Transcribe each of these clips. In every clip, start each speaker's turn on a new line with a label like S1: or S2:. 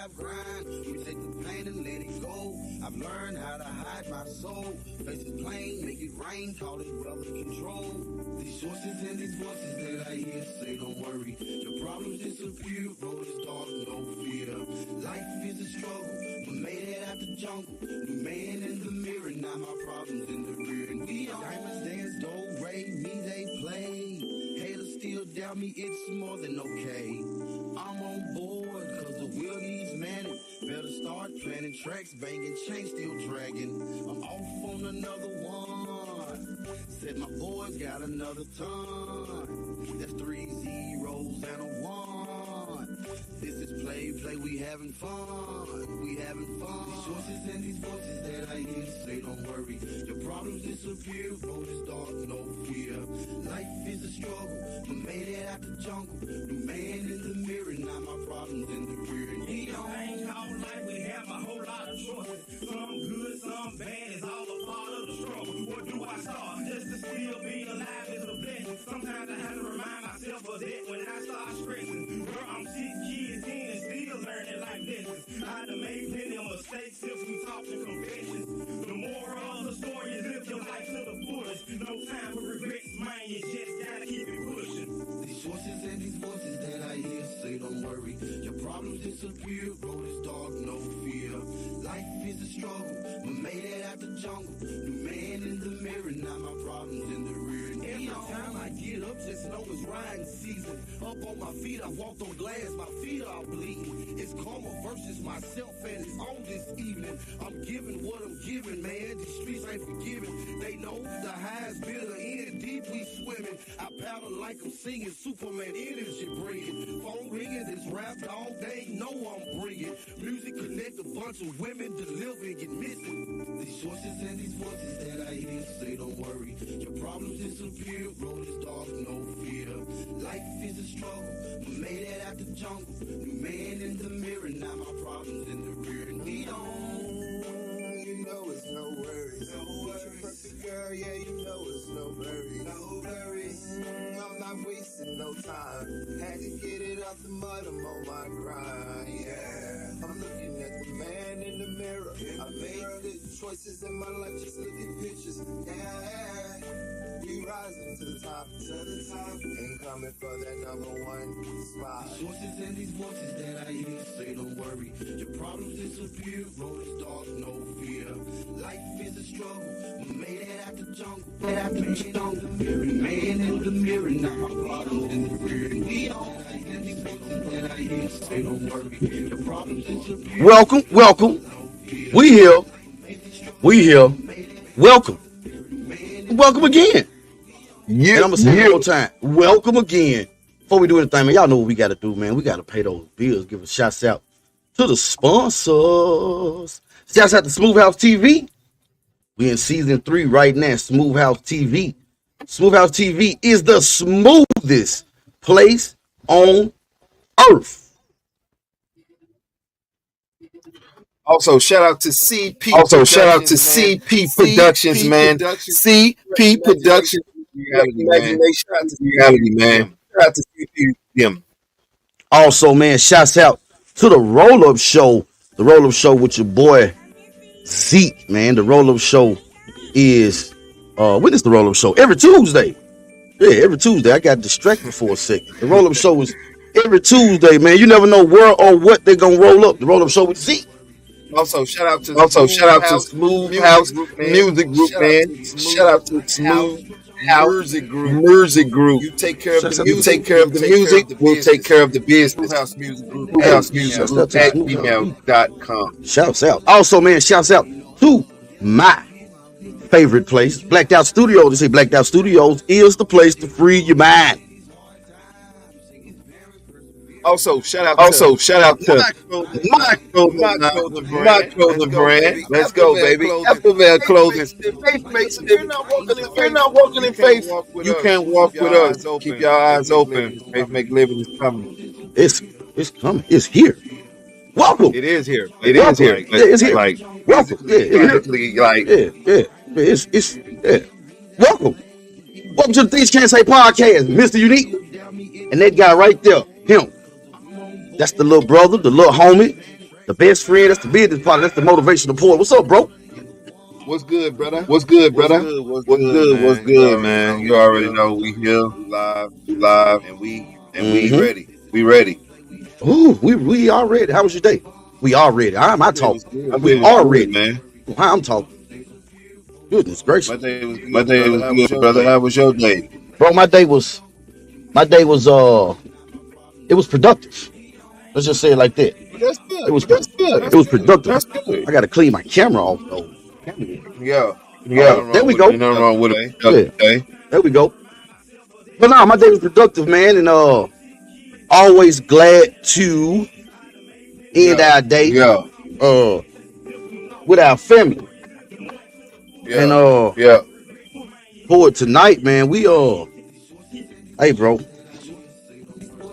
S1: life grind. We take the pain and let it go. I've learned how to hide my soul. Face it plain, make it rain, call it brother control. These sources and these voices that I hear say don't worry. Your problems disappear, road is dark, no fear. Life is a struggle, but made it out the jungle. New man in the mirror, now my problems in the rear. And we all diamonds dance, do, re, me, they play. Haters still doubt me, it's more than okay. I'm on board, cause the wheel needs manning. Better start planning tracks, banging, chain still dragging. I'm off on another one. Said my boys got another ton. That's 3 zeros and a 1. This is play, we having fun. We having fun. These choices and these voices that I hear say don't worry. Your problems disappear, road is dark, no fear. Life is a struggle, but made it out the jungle. New man in the mirror, now my problems in the rear. And we don't hang all night, we have a whole lot of choices. Some good, some bad, it's all a part of the struggle. Where do I start? Just to still be alive is a blessing. Sometimes I have to remind myself of that when I start stressing. Girl, I'm 6 years in and still learning life lessons. I done made plenty of mistakes since we talked in confessions. The moral of the story is live your life to the fullest. No time for regrets, man, you just gotta keep it pushing. These choices and these voices that I hear say don't worry. Your problems disappear, road is dark, no fear. Life is a struggle, but made it out the jungle. New man in the mirror, now my problems in the rear. And every time I get up, just know it's riding season. Up on my feet, I walked on glass, my feet are bleeding. It's karma versus myself, and it's on this evening. I'm giving what I'm giving, man. These streets ain't forgiving. They know the highs, bitter end, deep we swimming. I paddle like I'm singing, Superman energy bringing. Phone ringing, this rap dog, they know I'm bringing. Music connect a bunch of women, deliver and get missing. These choices and these voices that I hear say don't worry. Your problems disappear, road is dark, no fear. Life is a struggle, but made it out the jungle. New man in the mirror, now my problems in the rear. And we don't, you know it's no worries. No worries. Girl, yeah, you know it's no worries. No worries. I'm not wasting no time. Had to get it out the mud, I'm on my grind, yeah. I'm looking at the man in the mirror. I made good choices in my life, just look at pictures, yeah. We rising to the top, ain't coming for that #1 spot. These choices and these voices that I hear say don't worry. Your problems disappear, road is dark, no fear. Life is a struggle, we made it out the jungle. Man in the mirror, now my problems in the rear. And we don't like these voices that I hear say don't worry. Your problems disappear. Welcome. We here. Welcome again. Yeah, and I'm gonna say it one more time. Welcome again. Before we do anything, man, y'all know what we gotta do, man. We gotta pay those bills. Give a shout out to the sponsors. Shouts out to SmooveHouseTV. We in season 3 right now. SmooveHouseTV. SmooveHouseTV is the smoothest place on earth.
S2: Also, shout out to CP. Productions, man. CP Productions. Reality, man. Shout out to CP. Them.
S1: Also, man, shouts out to the roll-up show. The roll-up show with your boy Zeke, man. The roll-up show is when is the roll-up show? Every Tuesday. Yeah, every Tuesday. I got distracted for a second. The roll-up show is every Tuesday, man. You never know where or what they're gonna roll up. The roll-up show with Zeke.
S2: Also, shout out to Smooth House Music Group, man. Shout out to Smooth House Music Group. You take care of the music. We'll take care of the business. House Music Group. House Music Group at gmail.com.
S1: Shouts out. Also, man, shouts out to my favorite place, Blacked Out Studios. They say Blacked Out Studios is the place to free your mind.
S2: Also, shout out to my clothing brand. Let's go, baby. Alphaville Clothing. If you're not walking in faith, you can't walk with us. Keep your eyes open. Faith Make Living is coming.
S1: It's coming. It's here. Welcome.
S2: It is here. It's here.
S1: Like, welcome. Yeah. Welcome. Welcome to the Things Can't Say podcast, Mr. Unique. And that guy right there, him. That's the little brother, the little homie.
S3: The best friend, that's the business partner, that's the motivational point. What's up, bro?
S2: What's good, brother? What's good, brother? What's good, man? You already know we here, we live, and we ready. We ready.
S3: Ooh, we are ready. How was your day? We are ready. I'm talking. We are ready,
S2: man.
S3: I'm talking. Goodness gracious.
S2: My day was good, brother. How was your day?
S3: Bro, my day was it was productive. Let's just say it like that.
S2: That's good.
S3: It was
S2: good.
S3: It was productive.
S2: That's good.
S3: I gotta clean my camera off though.
S2: Yeah.
S3: There we go.
S2: Nothing wrong with it. Okay.
S3: There we go. But no, my day was productive, man, and always glad to end our day with our family. And for tonight, man, we hey bro,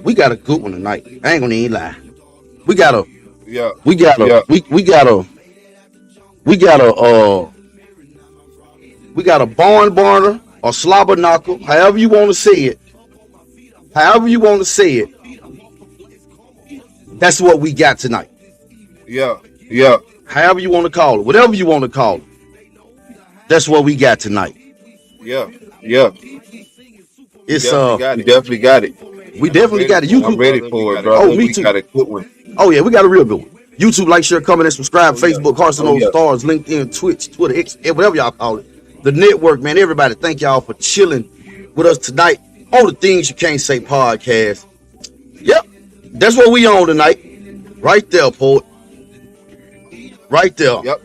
S3: we got a good one tonight. I ain't gonna even lie. We got a barn burner or slobber knocker, however you want to say it. That's what we got tonight.
S2: Yeah.
S3: However you want to call it, whatever you want to call it. That's what we got tonight.
S2: Yeah.
S3: It's
S2: definitely got it.
S3: We definitely got it. YouTube.
S2: I'm ready for it, bro.
S3: Oh, me too.
S2: We got a good one.
S3: Oh yeah, we got a real good one. YouTube, like, share, comment, and subscribe. Facebook, Carson Stars, LinkedIn, Twitch, Twitter, X, whatever y'all call it. The network, man. Everybody, thank y'all for chilling with us tonight on the Things You Can't Say podcast. Yep, that's what we on tonight. Right there, poet. Right there.
S2: Yep.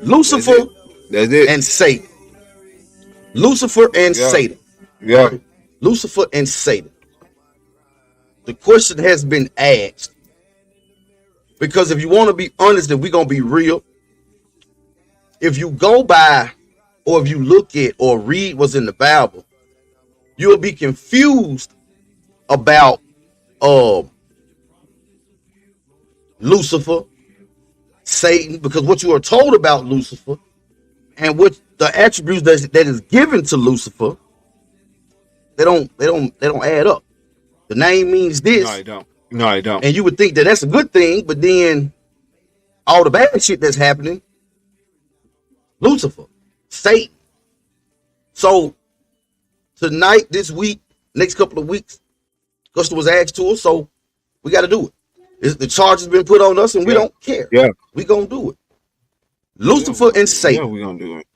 S3: Lucifer.
S2: That's it.
S3: And Satan. Lucifer and Satan.
S2: Yeah.
S3: Lucifer and Satan. The question has been asked. Because if you want to be honest, then we're going to be real. If you go by or if you look at or read what's in the Bible, you'll be confused about Lucifer, Satan, because what you are told about Lucifer and what the attributes that is given to Lucifer, they don't add up. The name means this.
S2: No, I don't.
S3: And you would think that that's a good thing, but then all the bad shit that's happening, Lucifer, Satan. So tonight, this week, next couple of weeks, question was asked to us, so we got to do it. The charge has been put on us, and we don't care.
S2: Yeah,
S3: we gonna do it. Lucifer and Satan.
S2: Yeah, we gonna do it.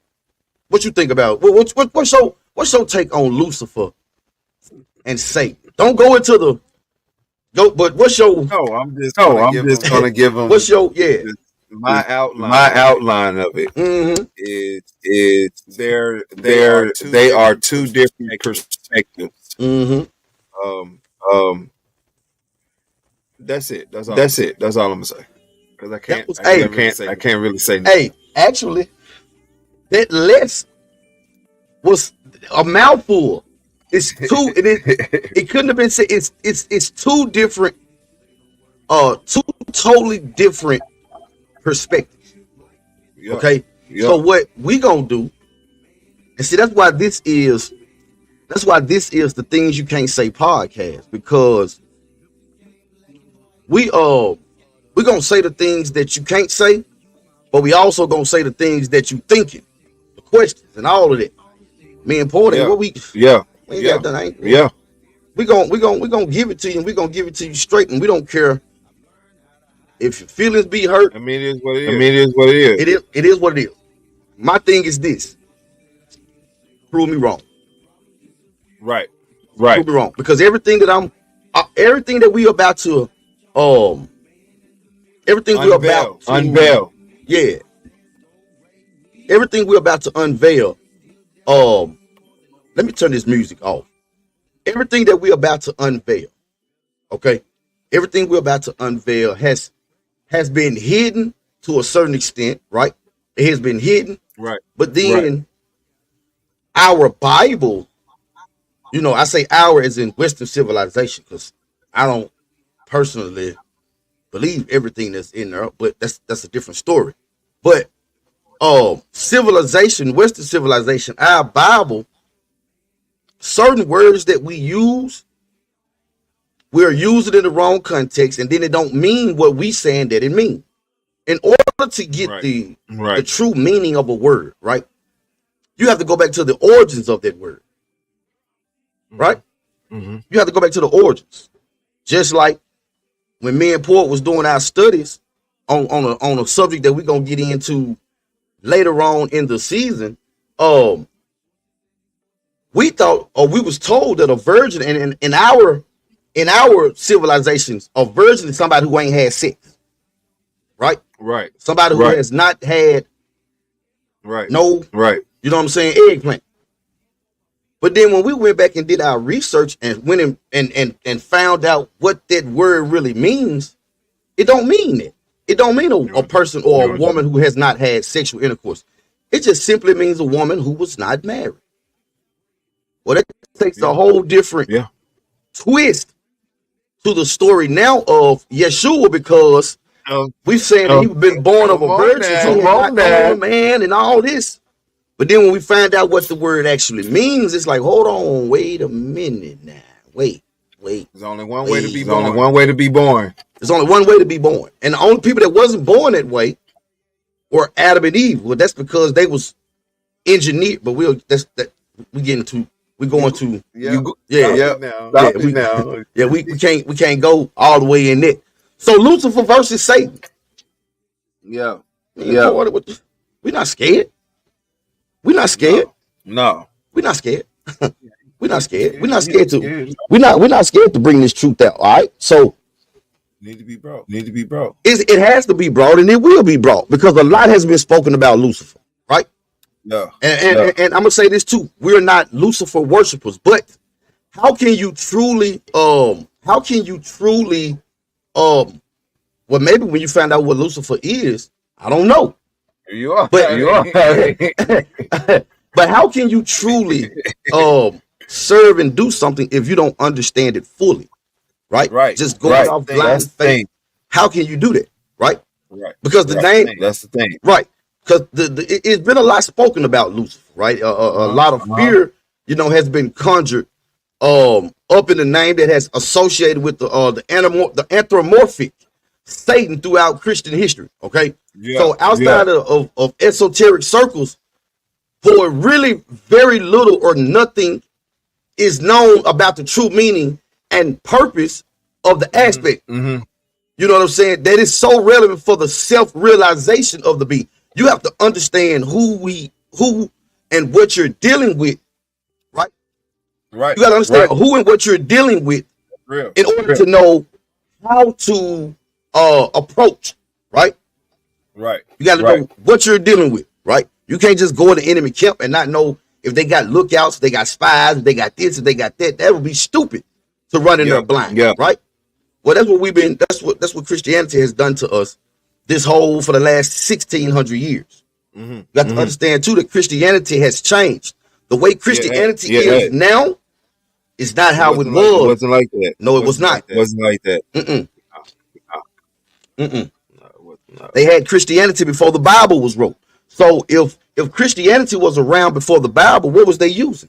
S3: What you think about? What's your take on Lucifer and Satan? Don't go into the but what's your?
S2: I'm just gonna give them.
S3: What's your
S2: my outline of it is they are two different perspectives. That's it. That's all I'm gonna say. Because I can't really say nothing.
S3: Hey, actually, that list was a mouthful. It's two. It couldn't have been said. It's two different, two totally different perspectives.
S2: Yeah.
S3: Okay. Yeah. So what we gonna do? And see, that's why this is the Things You Can't Say podcast, because we gonna say the things that you can't say, but we also gonna say the things that you thinking, the questions and all of that. Me and Porter, what we got done, ain't we?
S2: Yeah.
S3: We gonna give it to you, and we gonna give it to you straight, and we don't care if your feelings be hurt.
S2: I mean, it is what it is.
S3: It is what it is. My thing is this: prove me wrong.
S2: Right.
S3: Prove me wrong, because everything that we about to unveil. Yeah. Everything we're about to unveil. Let me turn this music off. Everything that we're about to unveil, okay? Everything we're about to unveil has been hidden to a certain extent, right? It has been hidden.
S2: Right.
S3: But then our Bible, I say our as in Western civilization, because I don't personally believe everything that's in there, but that's a different story. But civilization, Western civilization, our Bible, certain words that we use we're using it in the wrong context, and then it don't mean what we saying that it means. In order to get the true meaning of a word, right, you have to go back to the origins of that word, right? You have to go back to the origins. Just like when me and Port was doing our studies on a subject that we're gonna get into later on in the season, we thought, or we was told, that a virgin, and in our civilizations, a virgin is somebody who ain't had sex, right?
S2: Right.
S3: Somebody who has not had you know what I'm saying, eggplant. But then when we went back and did our research and went in and found out what that word really means, it don't mean it. It don't mean a person or a woman who has not had sexual intercourse. It just simply means a woman who was not married. Well, that takes a whole different twist to the story now of Yeshua, because we saying that he been born of a virgin, man, and all this. But then when we find out what the word actually means, it's like, hold on, wait a minute now. Wait.
S2: There's only one way to be born. There's only one way to be born.
S3: There's only one way to be born. And the only people that wasn't born that way were Adam and Eve. Well, that's because they was engineered, but we can't go all the way in there. So Lucifer versus Satan.
S2: Yeah.
S3: We're not scared. We're not scared.
S2: No.
S3: We're not scared. We're not scared. We're not scared to. We're not scared to bring this truth out. All right. So
S2: need to be brought.
S3: It has to be brought, and it will be brought, because a lot has been spoken about Lucifer. Right.
S2: Yeah.
S3: And I'm gonna say this too. We're not Lucifer worshipers, but how can you truly well, maybe when you find out what Lucifer is, I don't know.
S2: You are.
S3: But how can you truly serve and do something if you don't understand it fully? Right. Just going off blind faith. How can you do that? Right. Because
S2: that's the thing.
S3: Right. Because it's been a lot spoken about Lucifer. Right. A lot of fear, has been conjured up in the name that has associated with the anthropomorphic Satan throughout Christian history. Okay. So outside of esoteric circles, for really very little or nothing is known about the true meaning and purpose of the aspect. You know what I'm saying? That is so relevant for the self-realization of the being. You have to understand who and what you're dealing with, right? You got to understand who and what you're dealing with in order to know how to approach, right? You got to know what you're dealing with, right? You can't just go in the enemy camp and not know if they got lookouts, they got spies, if they got this, if they got that. That would be stupid to run in there blind, right? Well, that's what we've been. That's what Christianity has done to us for the last 1,600 years. You got to understand too that Christianity has changed. The way Christianity is now is not how it was.
S2: It wasn't like that.
S3: No, it was not.
S2: It wasn't like that.
S3: They had Christianity before the Bible was wrote. So if Christianity was around before the Bible, what was they using?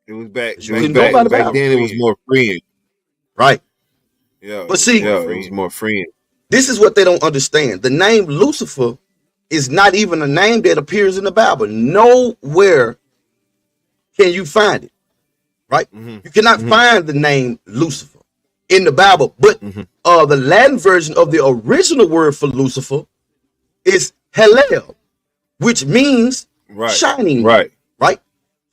S2: It was back then. It was more freeing,
S3: right?
S2: Yeah,
S3: but see,
S2: it was more freeing.
S3: This is what they don't understand. The name Lucifer is not even a name that appears in the Bible. Nowhere can you find it, right? You cannot find the name Lucifer in the Bible, but the Latin version of the original word for Lucifer is Hallel, which means shining, right?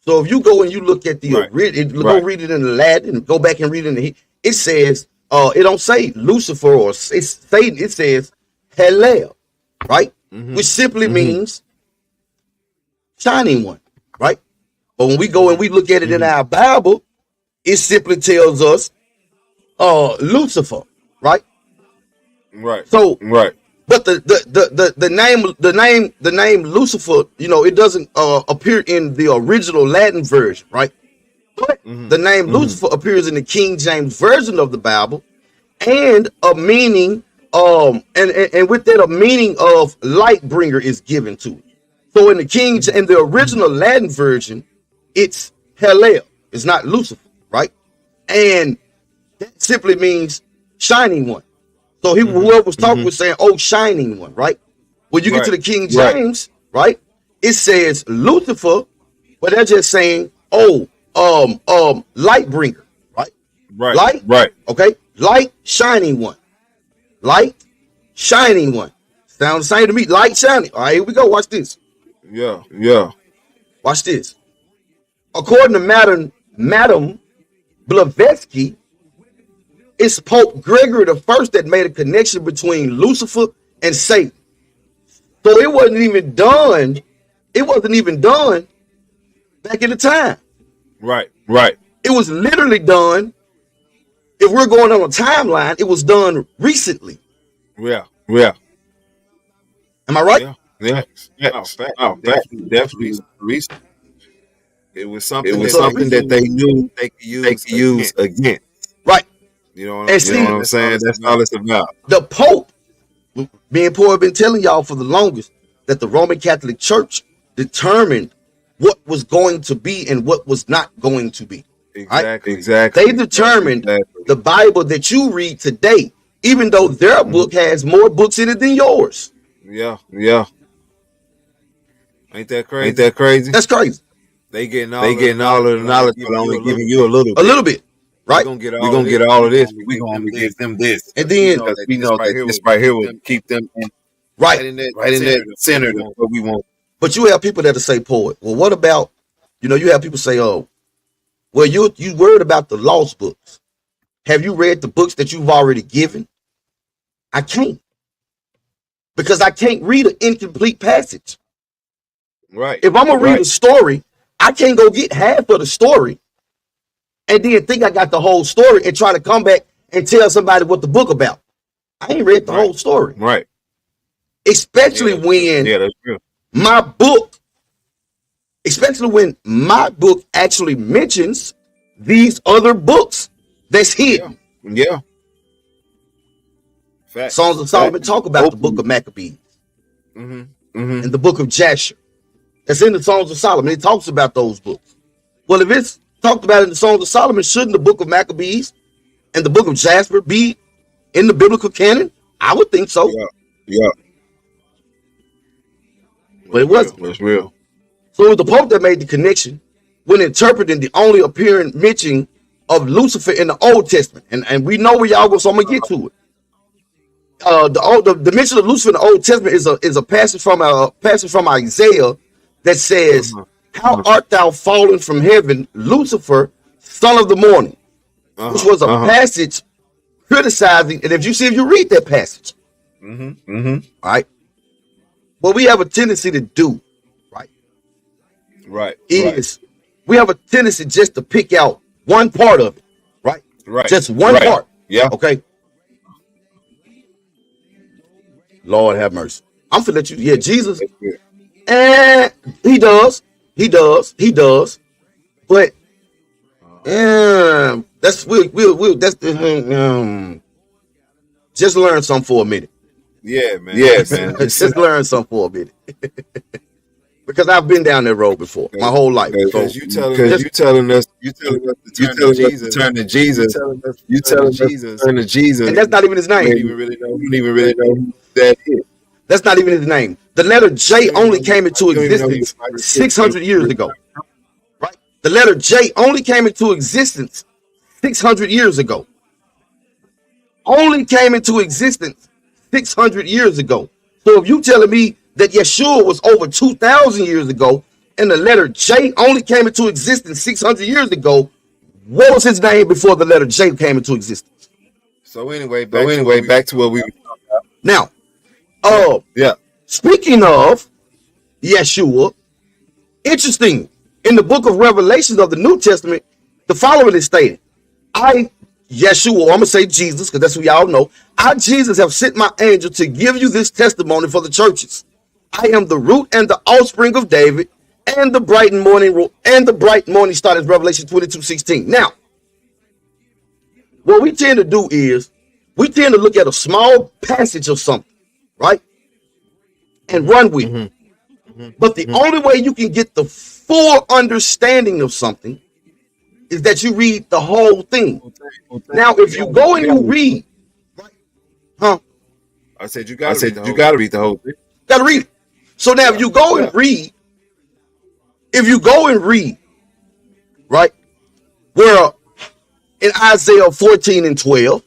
S3: So if you go and you look at the original, go read it in the Latin, go back and read it in the, it says, it don't say Lucifer or it's Satan, it says Hallel, right? Which simply means shining one, right? But when we go and we look at it in our Bible, it simply tells us Lucifer, right? So but the name Lucifer, it doesn't appear in the original Latin version, right? But the name Lucifer appears in the King James version of the Bible, and a meaning and with that a meaning of light bringer is given to it. So in the original Latin version, it's Hallel. It's not Lucifer. right? And that simply means shining one. So whoever was talking was saying, oh, shining one, right? When you get to the King James, right, it says Lucifer, but they're just saying, oh, light bringer, right? Light, okay? Light, shining one. Light, shining one. Sounds the same to me. Light, shining. All right, here we go. Watch this.
S2: Yeah.
S3: Watch this. According to Madam Blavatsky, it's Pope Gregory the First that made a connection between Lucifer and Satan. So it wasn't even done. It wasn't even done back in the time.
S2: Right.
S3: It was literally done. If we're going on a timeline, it was done recently.
S2: Yeah.
S3: Am I right?
S2: Yeah. Definitely recent. It was something that they knew they could use again.
S3: Right.
S2: You know what I'm saying? That's all it's about.
S3: The Pope, me and Paul have been telling y'all for the longest that the Roman Catholic Church determined what was going to be and what was not going to be.
S2: Exactly.
S3: They determined the Bible that you read today, even though their book has more books in it than yours.
S2: Yeah. Ain't that crazy?
S3: That's crazy.
S2: They getting all of the knowledge, but only giving you a little bit.
S3: Right?
S2: We're gonna get all of this. We're gonna give them this.
S3: And then
S2: we know that this right here will keep them
S3: right
S2: in that center of what we want.
S3: But you have people that say, poet, well, what about, you have people say, oh, well, you worried about the lost books. Have you read the books that you've already given? I can't. Because I can't read an incomplete passage.
S2: Right.
S3: If I'm going to read a story, I can't go get half of the story and then think I got the whole story and try to come back and tell somebody what the book about. I ain't read the whole story.
S2: Right.
S3: Especially when
S2: that's true.
S3: my book actually mentions these other books that's hidden.
S2: Yeah. Fact.
S3: Songs of Solomon talk about the book of Maccabees and the book of Jasher. That's in the Songs of Solomon. It talks about those books. Well, if it's talked about in the Songs of Solomon, shouldn't the book of Maccabees and the book of Jasper be in the biblical canon? I would think so.
S2: Yeah.
S3: But it wasn't.
S2: That's real.
S3: So it was the Pope that made the connection when interpreting the only appearing mention of Lucifer in the Old Testament. And we know where y'all go, so I'm going to get to it. The mention of Lucifer in the Old Testament is a passage from Isaiah that says, "How art thou fallen from heaven, Lucifer, son of the morning," which was a passage criticizing. And if you read that passage, all right, what we have a tendency to do, is we have a tendency just to pick out one part of it, right? Just one part.
S2: Yeah.
S3: Okay. Lord have mercy. I'm finna let you. Yeah, Jesus. And he does. But that's we'll that's just learn something for a minute.
S2: Yeah, man.
S3: Just learn something for a minute. Because I've been down that road before my whole life.
S2: Because you telling us to turn to Jesus. You telling us to turn to Jesus.
S3: And that's not even his name.
S2: You don't even really know who that is.
S3: That's not even his name. The letter J only came into existence 600 years ago. Right? The letter J only came into existence 600 years ago. Only came into existence 600 years ago. So if you telling me that Yeshua was over 2,000 years ago and the letter J only came into existence 600 years ago, what was his name before the letter J came into existence?
S2: So anyway, back to what we were talking about.
S3: Now, speaking of Yeshua, interesting, in the book of Revelations of the New Testament, the following is stated: Yeshua, I'm going to say Jesus, because that's who y'all know. I, Jesus, have sent my angel to give you this testimony for the churches. I am the root and the offspring of David, and the bright morning star is Revelation 22:16. Now, what we tend to do is we tend to look at a small passage of something, right? And run with it. But the only way you can get the full understanding of something is that you read the whole thing. Now, if you go and you read,
S2: I said you gotta read the whole thing.
S3: Gotta read it. So now, if you go and read, right, where in Isaiah 14:12,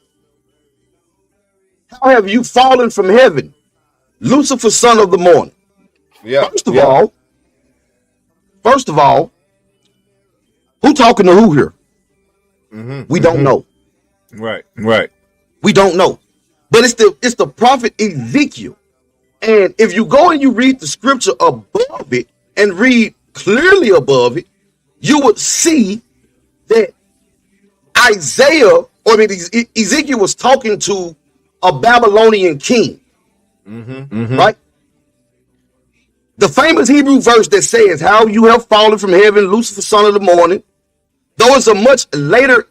S3: how have you fallen from heaven, Lucifer, son of the morning?
S2: Yeah.
S3: First of all, who talking to who here? We don't know.
S2: Right.
S3: We don't know. But it's the prophet Ezekiel. And if you go and you read the scripture above it and read clearly above it, you would see that Ezekiel was talking to a Babylonian king. Right? The famous Hebrew verse that says, how you have fallen from heaven, Lucifer, son of the morning. Though it's a much later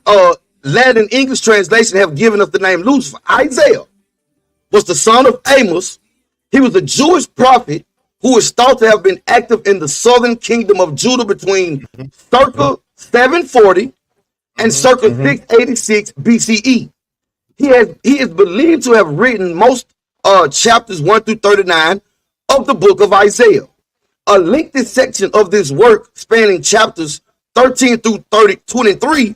S3: Latin English translation have given us the name Lucifer. Isaiah was the son of Amos. He was a Jewish prophet who is thought to have been active in the southern kingdom of Judah between circa 740 and circa 686 BCE. He is believed to have written most chapters 1 through 39 of the book of Isaiah. A lengthy section of this work, spanning chapters 13 through 23,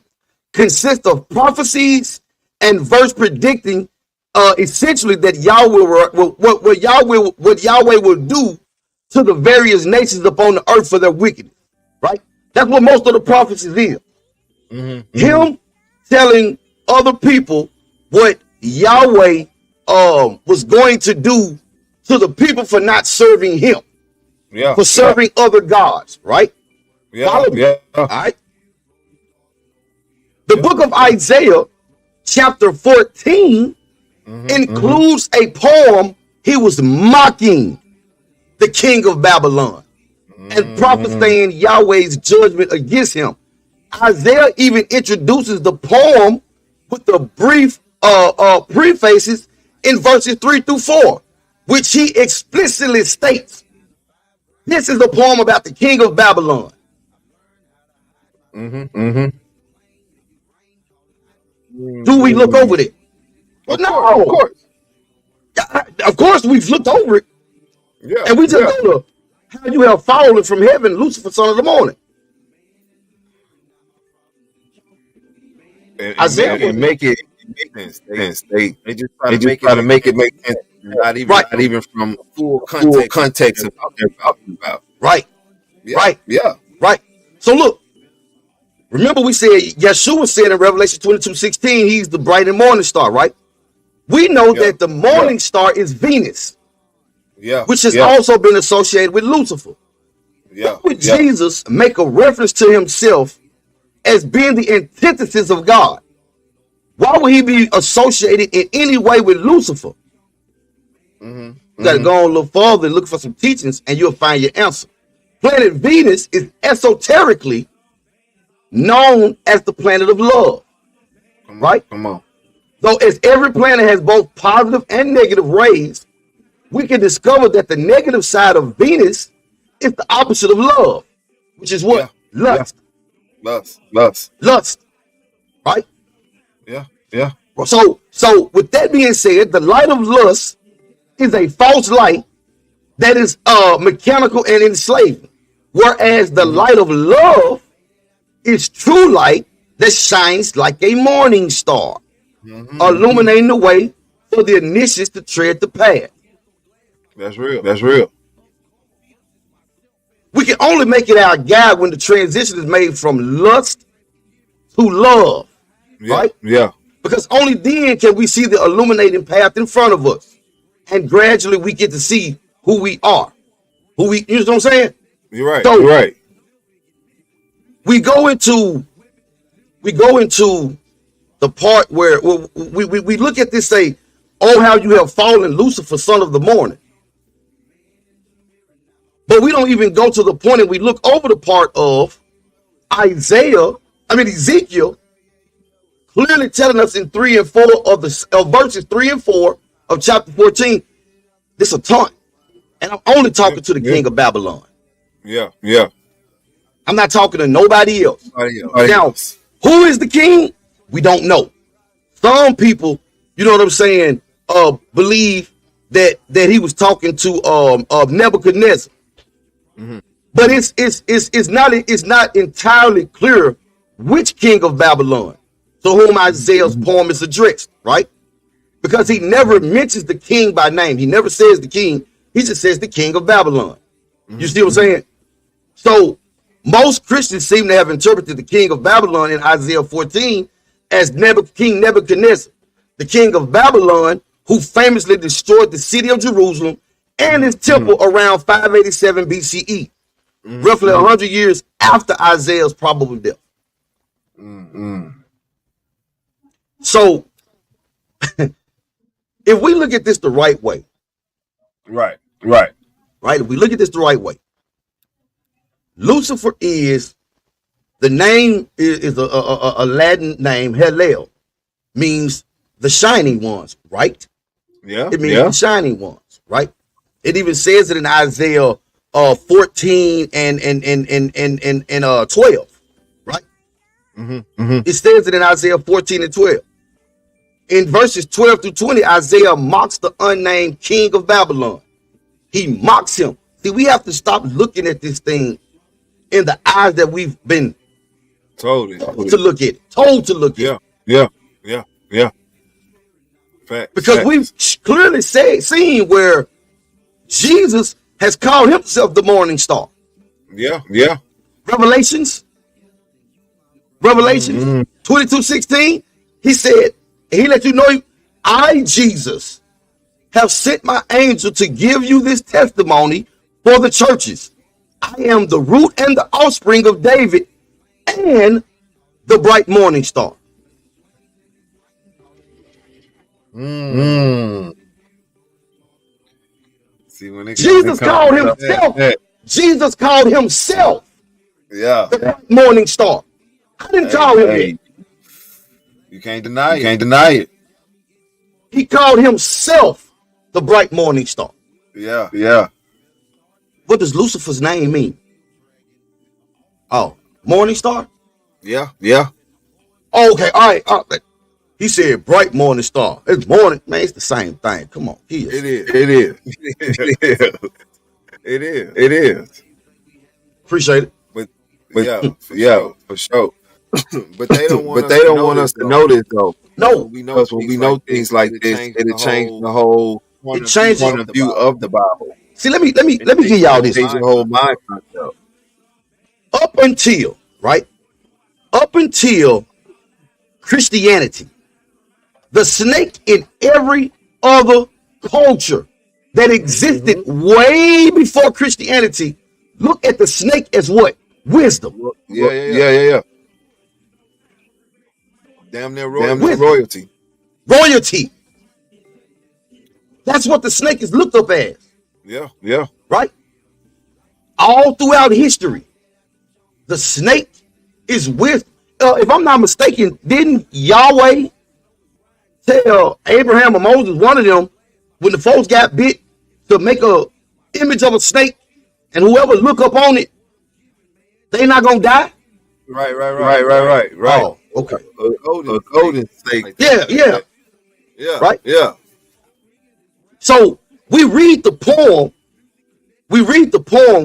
S3: consists of prophecies and verse predicting essentially that what Yahweh will do to the various nations upon the earth for their wickedness. Right? That's what most of the prophecies is. Him telling other people what Yahweh was going to do to the people for not serving him, for serving other gods, right? Follow me. All right. The book of Isaiah, chapter 14, includes a poem. He was mocking the king of Babylon and prophesying Yahweh's judgment against him. Isaiah even introduces the poem with the brief prefaces in verses 3 through 4, which he explicitly states, this is a poem about the king of Babylon. Do we look over it? Well, no, of course. Of course, we've looked over it. Yeah, and we just go to how you have fallen from heaven, Lucifer, son of the morning.
S2: And make it make sense. They just try to make it make sense. Not even from full context of what they're talking about.
S3: Right. So look, remember we said Yeshua said in Revelation 22:16, he's the bright and morning star, right? We know that the morning star is Venus, which has also been associated with Lucifer. Why would Jesus make a reference to himself as being the antithesis of God? Why would he be associated in any way with Lucifer? You got to go on a little further and look for some teachings and you'll find your answer. Planet Venus is esoterically known as the planet of love. Right?
S2: Come on.
S3: So as every planet has both positive and negative rays, we can discover that the negative side of Venus is the opposite of love, which is what? Lust. Lust. Right?
S2: Yeah.
S3: So with that being said, the light of lust is a false light that is mechanical and enslaving, whereas the light of love is true light that shines like a morning star, illuminating the way for the initiates to tread the path.
S2: That's real.
S3: We can only make it our guide when the transition is made from lust to love, right?
S2: Yeah.
S3: Because only then can we see the illuminating path in front of us. And gradually we get to see who we are. You know what I'm saying?
S2: You're right.
S3: So
S2: you're right.
S3: We go into the part where we look at this, say, oh, how you have fallen, Lucifer, son of the morning. But we don't even go to the point and we look over the part of Ezekiel, clearly telling us in 3 and 4 of verses 3 and 4 of chapter 14, this is a taunt. And I'm only talking to the king of Babylon.
S2: Yeah.
S3: I'm not talking to nobody else. Now, Who is the king? We don't know. Some people, you know what I'm saying, believe that he was talking to Nebuchadnezzar. But it's not entirely clear which king of Babylon to whom Isaiah's poem is addressed, right? Because he never mentions the king by name. He never says the king. He just says the king of Babylon. You see what I'm saying? So most Christians seem to have interpreted the king of Babylon in Isaiah 14 as King Nebuchadnezzar, the king of Babylon, who famously destroyed the city of Jerusalem and his temple around 587 BCE, roughly 100 years after Isaiah's probable death. So, if we look at this the right way,
S2: Right.
S3: if we look at this the right way, Lucifer is, the name is a Latin name, Hellel, means the shining ones, right?
S2: Yeah.
S3: It means the shining ones, right? It even says it in Isaiah 14 and 12, right? It says it in Isaiah 14 and 12. In verses 12 through 20, Isaiah mocks the unnamed king of Babylon. He mocks him. See, we have to stop looking at this thing in the eyes that we've been told to look at it. Yeah. Fact. Because we've clearly seen where Jesus has called himself the morning star.
S2: Yeah.
S3: Revelations 22:16, he said, he let you know, I, Jesus, have sent my angel to give you this testimony for the churches. I am the root and the offspring of David and the bright morning star.
S2: See, when
S3: Jesus called himself. Jesus called himself the bright morning star. I didn't call him that.
S2: You can't deny it.
S3: He called himself the bright morning star.
S2: Yeah.
S3: What does Lucifer's name mean? Oh, morning star?
S2: Yeah.
S3: Okay, all right. He said bright morning star. It's morning. Man, it's the same thing. Come on.
S2: It is.
S3: Appreciate it.
S2: But yeah, for sure. But they don't want us to know this though.
S3: No,
S2: because when we know things like this, it'll change the whole point of view of the Bible.
S3: See, let me give y'all this.
S2: Change your whole mind concept.
S3: Up until Christianity, the snake in every other culture that existed way before Christianity, look at the snake as what? Wisdom.
S2: Yeah. Damn near royalty.
S3: Royalty. That's what the snake is looked up as.
S2: Yeah.
S3: Right? All throughout history, the snake is with. If I'm not mistaken, didn't Yahweh tell Abraham or Moses, one of them, when the folks got bit, to make a image of a snake, and whoever look up on it, they not gonna die?
S2: Right.
S3: Oh, okay.
S2: A golden snake.
S3: Yeah. Right?
S2: Yeah.
S3: So we read the poem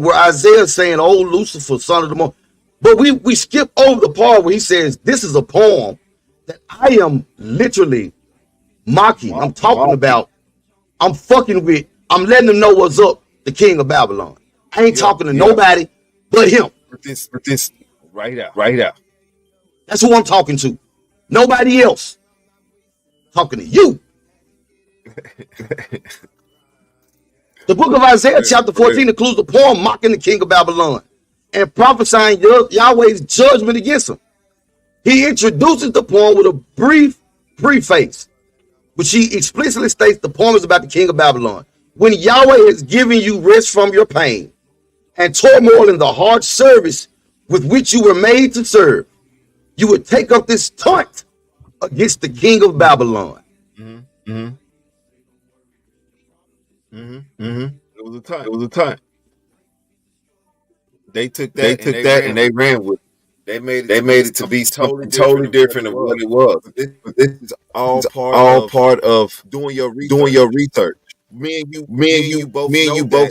S3: where Isaiah is saying, "Oh, Lucifer, son of the morning," but we skip over the part where he says, "This is a poem that I am literally mocking. I'm talking about. I'm fucking with. I'm letting them know what's up. The king of Babylon. I ain't talking to nobody but him.
S2: But this right out.
S3: That's who I'm talking to. Nobody else. Talking to you." The book of Isaiah, chapter 14, includes the poem mocking the king of Babylon and prophesying Yahweh's judgment against him. He introduces the poem with a brief preface, which he explicitly states the poem is about the king of Babylon. When Yahweh has given you rest from your pain and turmoil in the hard service with which you were made to serve, you would take up this taunt against the king of Babylon.
S2: It was a time. They took that and they ran with They made it to be something totally different of what it was. But this is all part of doing your research. Me and you both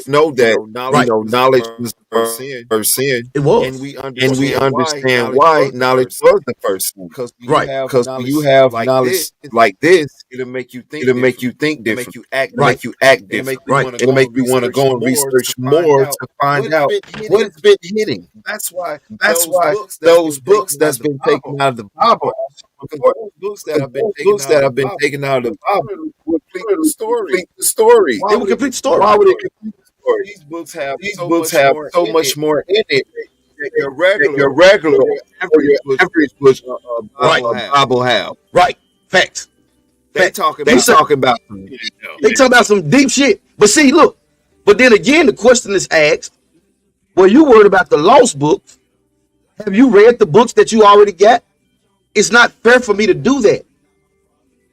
S2: know that knowledge was the first sin.
S3: It was,
S2: and we understand why knowledge was the first sin. Because when you have knowledge like this, it'll make you think different, make you act different. It'll make you want to go and research more to find out what's been hitting. That's why those books that's been taken out of the Bible, books that have been taken out of the Bible, complete the story.
S3: It would complete the story.
S2: Why would it complete the story? These books have so much more in it that your regular average book Bible have.
S3: Right. Facts.
S2: They talking about
S3: some deep shit. But see, look. But then again, the question is asked: well, you worried about the lost books? Have you read the books that you already got? It's not fair for me to do that.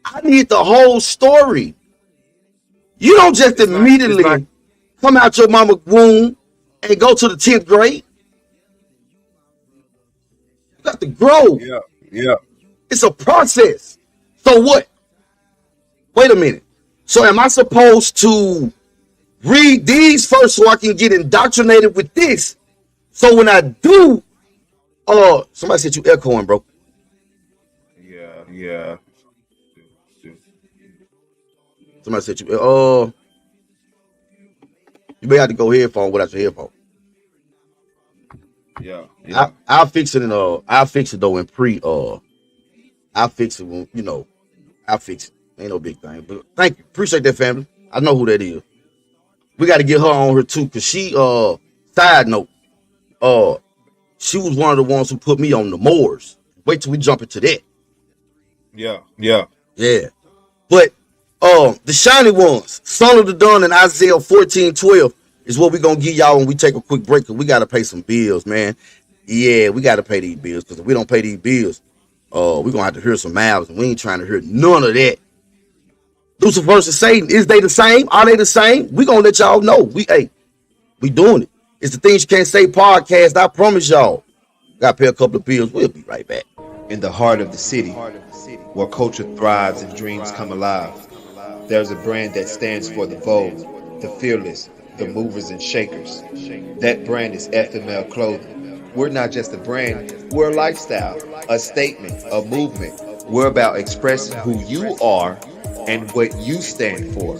S3: I need the whole story. You don't just immediately come out your mama's womb and go to the 10th grade. You got to grow.
S2: Yeah.
S3: It's a process. So what? Wait a minute. So am I supposed to read these first so I can get indoctrinated with this? So when I do, somebody said you echoing, bro.
S2: Yeah.
S3: Somebody said you may have to go headphone without your headphone.
S2: Yeah.
S3: I'll fix it I'll fix it though in I'll fix it when, I'll fix it. Ain't no big thing. But thank you. Appreciate that, family. I know who that is. We got to get her on here too, cause she side note, she was one of the ones who put me on the Moors. Wait till we jump into that.
S2: Yeah.
S3: But the shiny ones, Son of the Dawn and Isaiah 14:12 is what we're gonna give y'all when we take a quick break, because we gotta pay some bills, man. Yeah, we gotta pay these bills, because if we don't pay these bills, we're gonna have to hear some mouths, and we ain't trying to hear none of that. Lucifer versus Satan, is they the same? Are they the same? We gonna let y'all know. We doing it. It's the Things You Can't Say podcast. I promise y'all. Gotta pay a couple of bills. We'll be right back.
S4: In the heart of the city, where culture thrives and dreams come alive, there's a brand that stands for the bold, the fearless, the movers and shakers. That brand is FML Clothing. We're not just a brand, we're a lifestyle, a statement, a movement. We're about expressing who you are and what you stand for.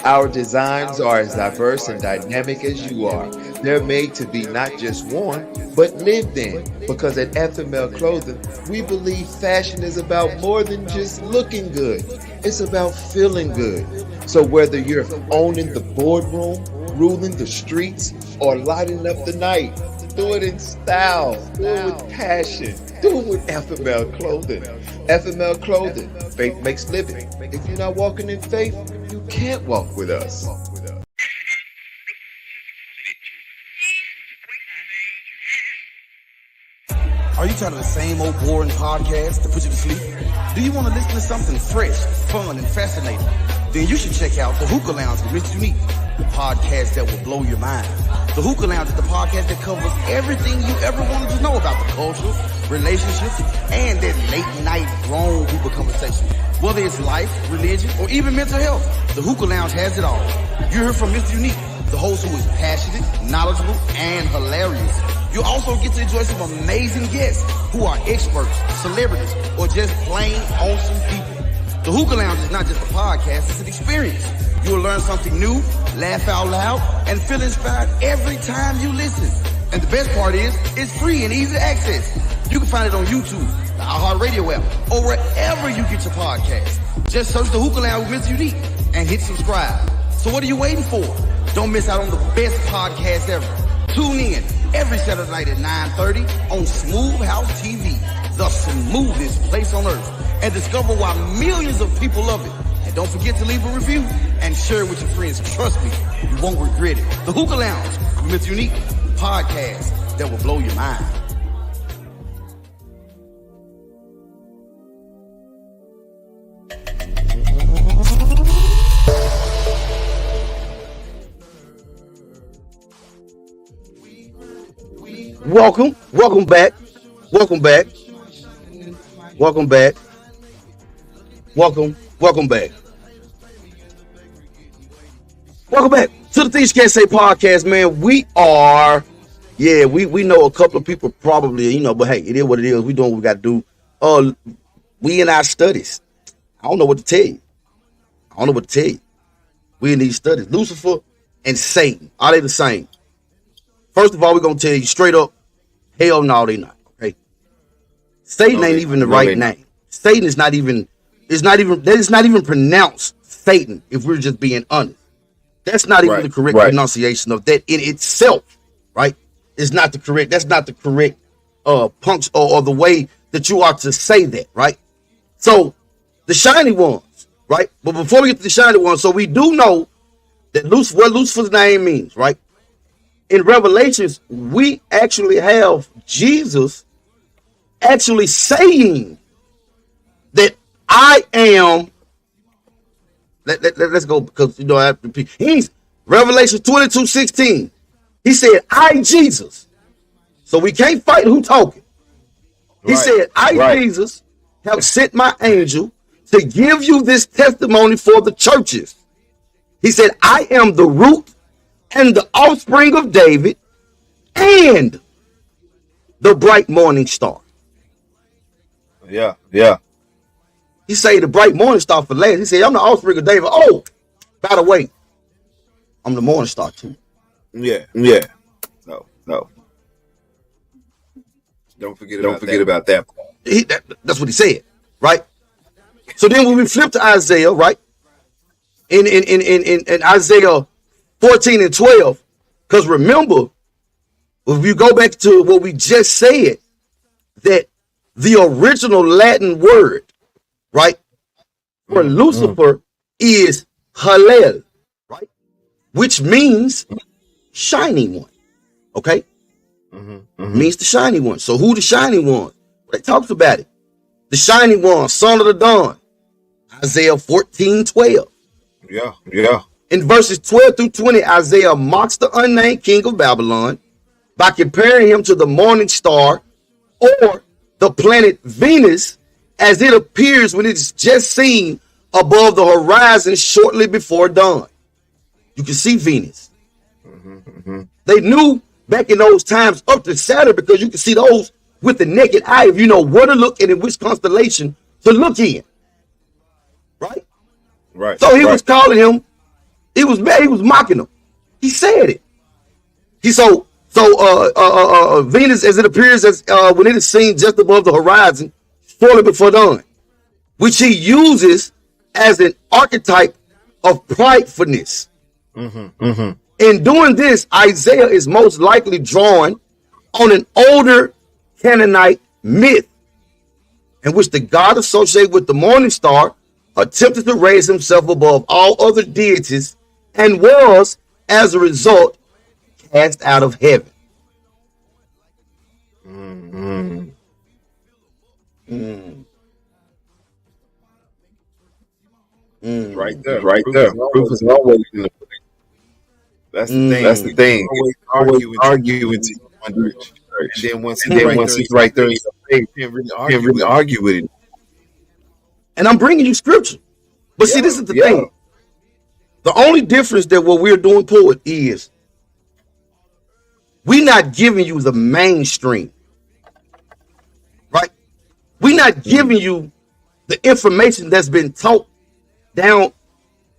S4: Our designs are as diverse and dynamic as you are. They're made to be not just worn, but lived in. Because at FML Clothing, we believe fashion is about more than just looking good. It's about feeling good. So whether you're owning the boardroom, ruling the streets, or lighting up the night, do it in style, do it with passion, do it with FML Clothing. FML Clothing, faith makes living. If you're not walking in faith, you can't walk with us.
S5: Are you tired of the same old boring podcast to put you to sleep? Do you want to listen to something fresh, fun, and fascinating? Then you should check out the Hookah Lounge with Mr. Unique, the podcast that will blow your mind. The Hookah Lounge is the podcast that covers everything you ever wanted to know about the culture, relationships, and that late night grown people conversation. Whether it's life, religion, or even mental health, the Hookah Lounge has it all. You hear from Mr. Unique, the host who is passionate, knowledgeable, and hilarious. You also get to enjoy some amazing guests who are experts, celebrities, or just plain awesome people. The Hookah Lounge is not just a podcast, it's an experience. You'll learn something new, laugh out loud, and feel inspired every time you listen. And the best part is, it's free and easy to access. You can find it on YouTube, the iHeartRadio app, or wherever you get your podcast. Just search the Hookah Lounge with Mr. Unique and hit subscribe. So what are you waiting for? Don't miss out on the best podcast ever. Tune in every Saturday night at 9:30 on SmooveHouseTV, the smoothest place on earth, and discover why millions of people love it. And don't forget to leave a review and share it with your friends. Trust me, you won't regret it. The Hookah Lounge with Mr. Unique, podcast that will blow your mind.
S3: Welcome back Welcome back. Welcome back. Welcome back. Welcome back to the Things You Can't Say podcast, man. We are, we know a couple of people probably, but hey, it is what it is. We doing what we got to do. We in our studies. I don't know what to tell you. We in these studies. Lucifer and Satan, are they the same? First of all, we're going to tell you straight up, hell no, they not. Okay? Satan ain't even the right name. Satan is not even pronounced Satan, if we're just being honest. That's not even the correct pronunciation of that in itself, right? That's not the correct punct or the way that you are to say that, right? So the shiny ones, right? But before we get to the shiny ones, so we do know that what Lucifer's name means, right? In Revelations, we actually have Jesus actually saying that I am. Let's go, because I have to repeat. He's Revelation 22:16. He said, I Jesus. So we can't fight who talking. He said, I Jesus have sent my angel to give you this testimony for the churches. He said, I am the root and the offspring of David and the bright morning star.
S2: Yeah.
S3: He said the bright morning star for last. He said, I'm the offspring of David. Oh, by the way, I'm the morning star too.
S2: Yeah. No. Don't forget about that part.
S3: That's what he said, right? So then when we flip to Isaiah, right? In Isaiah 14 and 12, because remember, if you go back to what we just said, that the original Latin word, right, for Lucifer is Hallel, right, which means shining one, okay? Means the shiny one. So who the shiny one? It talks about it. The shiny one, son of the dawn, Isaiah 14:12.
S2: Yeah.
S3: In verses 12 through 20, Isaiah mocks the unnamed king of Babylon by comparing him to the morning star or the planet Venus as it appears when it's just seen above the horizon shortly before dawn. You can see Venus. They knew back in those times up to Saturn because you can see those with the naked eye if you know where to look and in which constellation to look in. Right? So he was calling him, he was mocking him. He said it. Venus, as it appears as when it is seen just above the horizon, shortly before dawn, which he uses as an archetype of pridefulness. In doing this, Isaiah is most likely drawn on an older Canaanite myth in which the god associated with the morning star attempted to raise himself above all other deities and was, as a result, cast out of heaven.
S2: Right there. Proof is always in the pudding. That's the thing. Always argue until you wonder. And then once he's right there, you can't really argue with it.
S3: And I'm bringing you scripture. But see, this is the thing. The only difference that what we're doing, Poet, is we're not giving you the mainstream. Right? We're not giving you the information that's been taught down.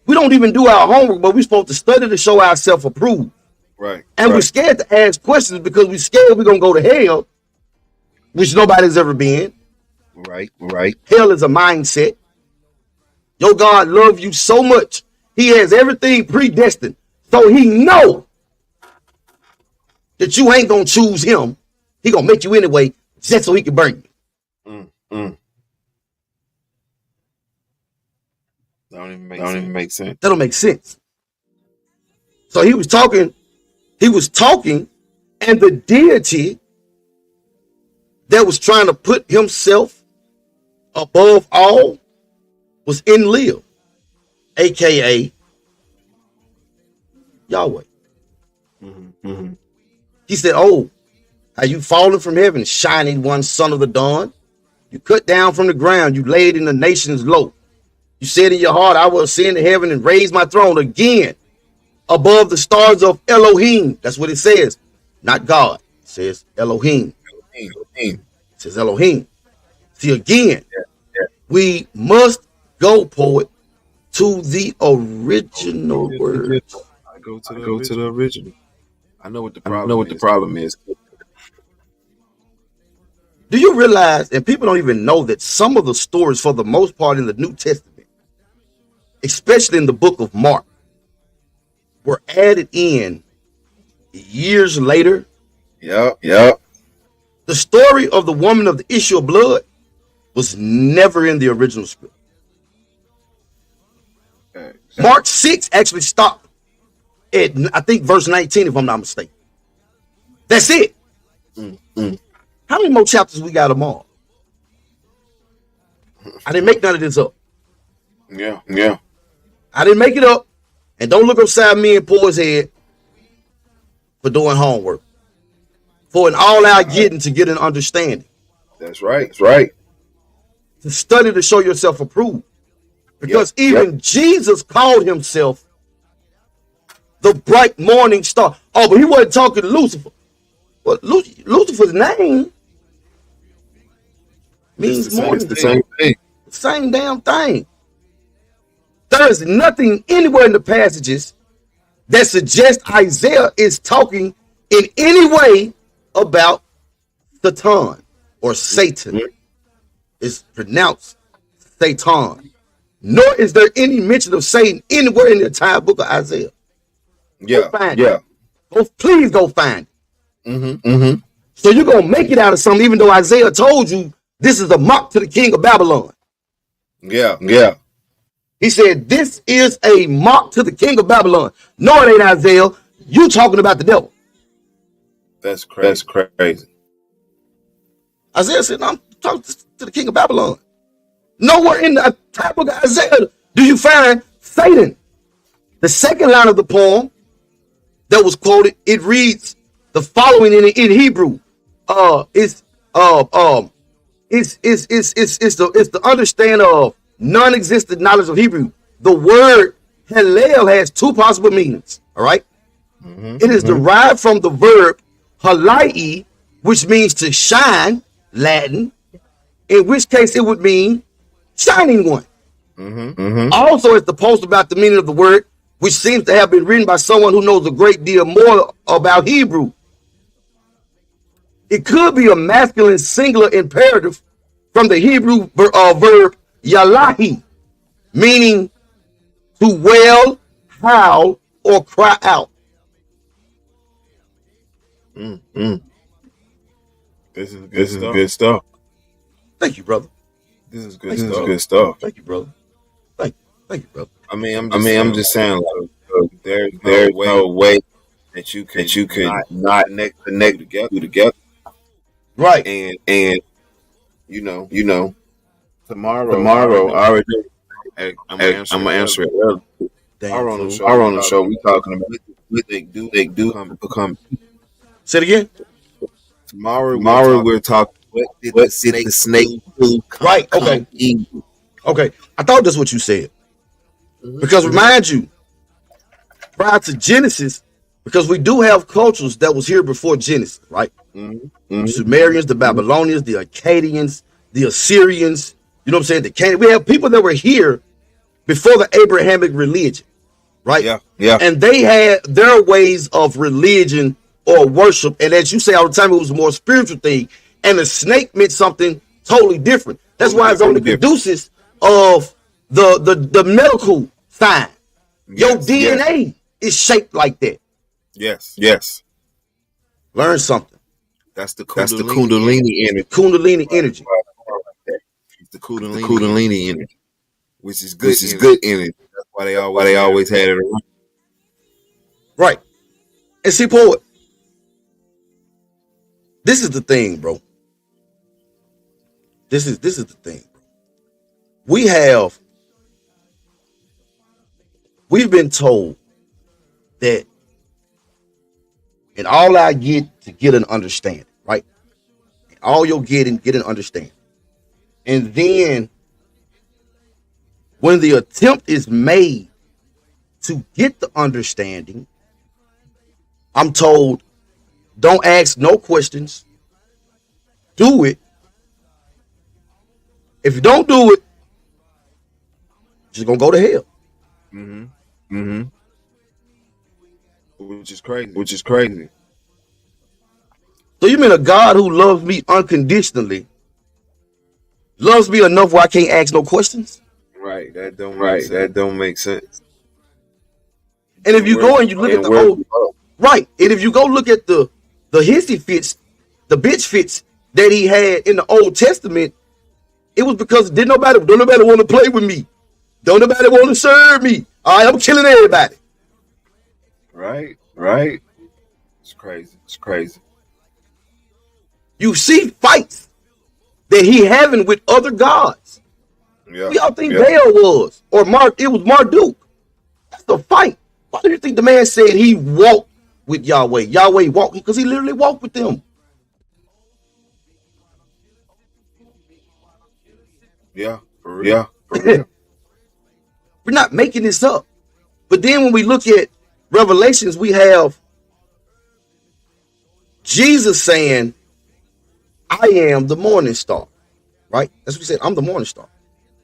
S3: We don't even do our homework, but we're supposed to study to show ourselves approved.
S2: Right.
S3: And we're scared to ask questions because we're scared we're going to go to hell, which nobody's ever been.
S2: Right.
S3: Hell is a mindset. Your God loves you so much. He has everything predestined. So he know that you ain't going to choose him. He going to make you anyway just so he can burn you.
S2: That don't even make sense.
S3: That don't make sense. So he was talking, and the deity that was trying to put himself above all was Enlil, aka Yahweh. He said, oh, How you fallen from heaven, shining one, son of the dawn. You cut down from the ground, you laid in the nations low. You said in your heart, I will ascend to heaven and raise my throne again above the stars of Elohim. That's what it says. Not God. It says Elohim. It says Elohim. See, again, we must go, poet, to the original words.
S2: I go to the original. I know what the problem is.
S3: Do you realize, and people don't even know, that some of the stories, for the most part in the New Testament, especially in the book of Mark, were added in years later?
S2: Yep.
S3: The story of the woman of the issue of blood was never in the original script. Mark 6 actually stopped at, I think, verse 19, if I'm not mistaken. That's it. How many more chapters we got tomorrow? I didn't make none of this up.
S2: Yeah.
S3: I didn't make it up. And don't look upside me and Poe's head for doing homework. For an all-out getting to get an understanding.
S2: That's right.
S3: To study to show yourself approved. Because even Jesus called himself the bright morning star. Oh, but he wasn't talking to Lucifer. Well, Lucifer's name means morning.
S2: It's the same thing.
S3: Same damn thing. There is nothing anywhere in the passages that suggests Isaiah is talking in any way about Satan or Satan. It's pronounced Satan. Nor is there any mention of Satan anywhere in the entire book of Isaiah. Go find it. Please go find it. So you're going to make it out of something, even though Isaiah told you this is a mock to the king of Babylon.
S2: Yeah.
S3: He said, this is a mock to the king of Babylon. No, it ain't Isaiah. You talking about the devil.
S2: That's crazy.
S3: Isaiah said, no, I'm talking to the king of Babylon. Nowhere in the entire book of Isaiah do you find Satan. The second line of the poem that was quoted, it reads the following in Hebrew. It's the understanding of non-existent knowledge of Hebrew. The word Hallel has two possible meanings. All right. It is derived from the verb halai, which means to shine, Latin, in which case it would mean shining one. Also, it's the post about the meaning of the word, which seems to have been written by someone who knows a great deal more about Hebrew. It could be a masculine singular imperative from the Hebrew verb yalahi, meaning to wail, howl, or cry out.
S2: This is good stuff.
S3: Thank you, brother.
S2: This is good stuff.
S3: Thank you, brother. Thank you, brother.
S2: I mean, I'm just saying, like, there's no way that you can not connect together.
S3: Right.
S2: And you know, tomorrow I already I'm gonna answer it early. Tomorrow on the show we talking about what they do become.
S3: Say it again.
S2: Tomorrow we're talking what did the snake do?
S3: Right. Okay. I thought that's what you said. Because remind you, prior to Genesis, because we do have cultures that was here before Genesis, right? The Sumerians, the Babylonians, the Akkadians, the Assyrians, you know what I'm saying? The Canaan. We have people that were here before the Abrahamic religion, right?
S2: Yeah.
S3: And they had their ways of religion or worship. And as you say all the time, it was a more spiritual thing. And the snake meant something totally different. That's why it's on the caduceus of the medical sign. Your DNA is shaped like that.
S2: Yes.
S3: Learn something.
S2: That's the Kundalini energy.
S3: Kundalini energy.
S2: It's the Kundalini energy, which is good energy. That's why they always had it around.
S3: Right. And see, poet, this is the thing, bro. This is the thing. We've been told that, and all I get to get an understanding, right? All you're getting, get an understanding. And then when the attempt is made to get the understanding, I'm told, don't ask no questions. Do it. If you don't do it, you're just gonna go to hell.
S2: Which is crazy.
S3: So you mean a God who loves me unconditionally loves me enough where I can't ask no questions?
S2: Right. That don't make sense.
S3: And if you go and you look at the old, right, and if you go look at the hissy fits, the bitch fits that he had in the Old Testament, it was because don't nobody want to play with me. Don't nobody want to serve me. All right, I'm killing everybody.
S2: Right. It's crazy.
S3: You see fights that he having with other gods.
S2: Yeah.
S3: Y'all think Baal was, or it was Marduk. That's the fight. Why do you think the man said he walked with Yahweh? Yahweh walked because he literally walked with them.
S2: Yeah, for real.
S3: We're not making this up. But then when we look at Revelations, we have Jesus saying, I am the morning star. Right? That's what he said. I'm the morning star.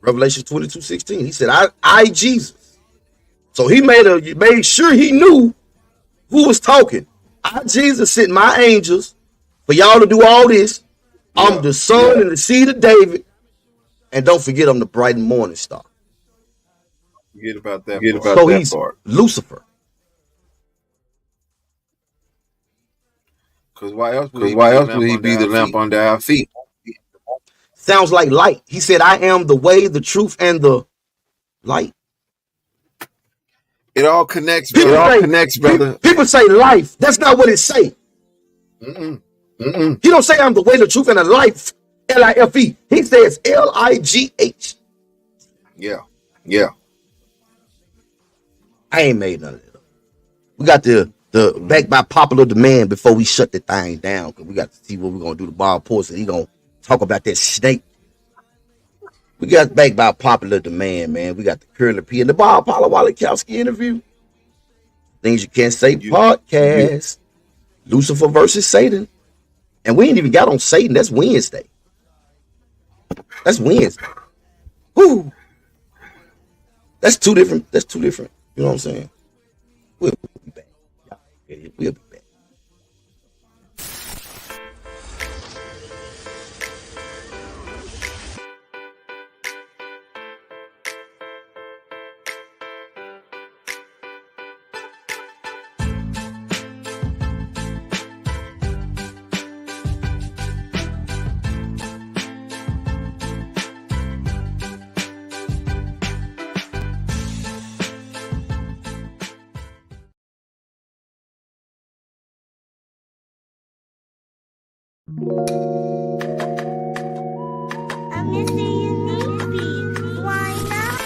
S3: Revelation 22:16. He said, I Jesus. So he made sure he knew who was talking. I, Jesus, sent my angels for y'all to do all this. I'm the son and the seed of David. And don't forget, I'm the bright and morning star.
S2: Forget about that.
S3: So he's Lucifer.
S2: Because why else would he be the lamp under our feet?
S3: Sounds like light. He said, I am the way, the truth, and the light.
S2: It all connects, brother. It all connects, brother.
S3: People say life. That's not what it say. He don't say I'm the way, the truth, and the life. L-I-F-E. He says L-I-G-H.
S2: Yeah.
S3: I ain't made none of it up. We got the back by popular demand before we shut the thing down, because we got to see what we're gonna do to Bob Porson. He gonna talk about that snake. We got back by popular demand, man. We got the Curly P and the Bob Polowalekowski interview. Things You Can't Say podcast. Lucifer versus Satan. And we ain't even got on Satan. That's Wednesday. Woo. That's two different. You know what I'm saying? We'll be back. We'll be back.
S6: I'm missing unique beats. Why not?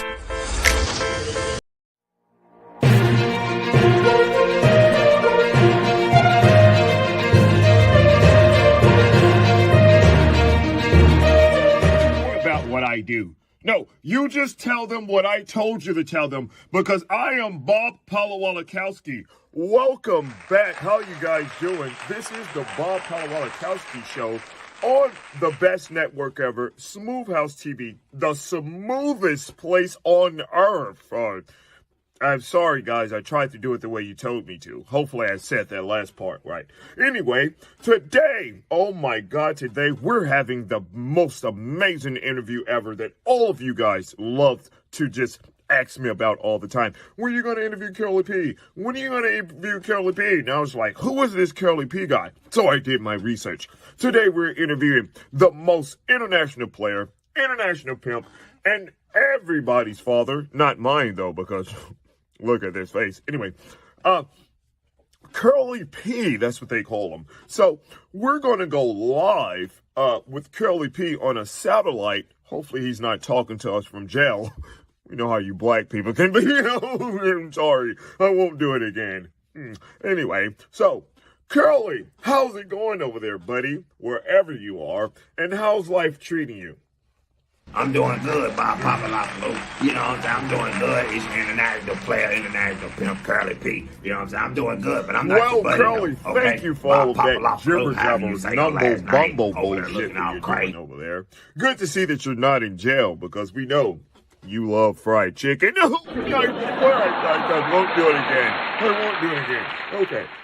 S7: About what I do. No, you just tell them what I told you to tell them, because I am Bob Polowalekowski. Welcome back. How you guys doing? This is the Bob Polowalekowski Show on the best network ever, SmooveHouseTV, the smoothest place on earth. I'm sorry, guys. I tried to do it the way you told me to. Hopefully I said that last part right. Anyway, today, oh my God, today we're having the most amazing interview ever that all of you guys love to just ask me about all the time. When are you going to interview Curly P? When are you going to interview Curly P? And I was like, who is this Curly P guy? So I did my research. Today we're interviewing the most international player, international pimp, and everybody's father. Not mine, though, because look at this face. Anyway, Curly P, that's what they call him. So we're going to go live with Curly P on a satellite. Hopefully he's not talking to us from jail. You know how you black people can be. I'm sorry. I won't do it again. Anyway, so Curly, how's it going over there, buddy? Wherever you are, and how's life treating you?
S8: I'm doing good, Bob Papalopoulos. You know what I'm saying? I'm doing good. He's an international player, international pimp, Curly P. You know what I'm saying? I'm doing good, but I'm not
S7: well,
S8: your buddy,
S7: Curly,
S8: though, okay?
S7: thank you for all of that
S8: Papalopoulos, however you say your last name,
S7: bumble
S8: over there
S7: bullshit
S8: looking
S7: that
S8: all
S7: you're
S8: crazy.
S7: doing over there. Good to see that you're not in jail, because we know you love fried chicken. I won't do it again. I won't do it again.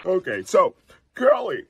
S7: Okay. So, Curly,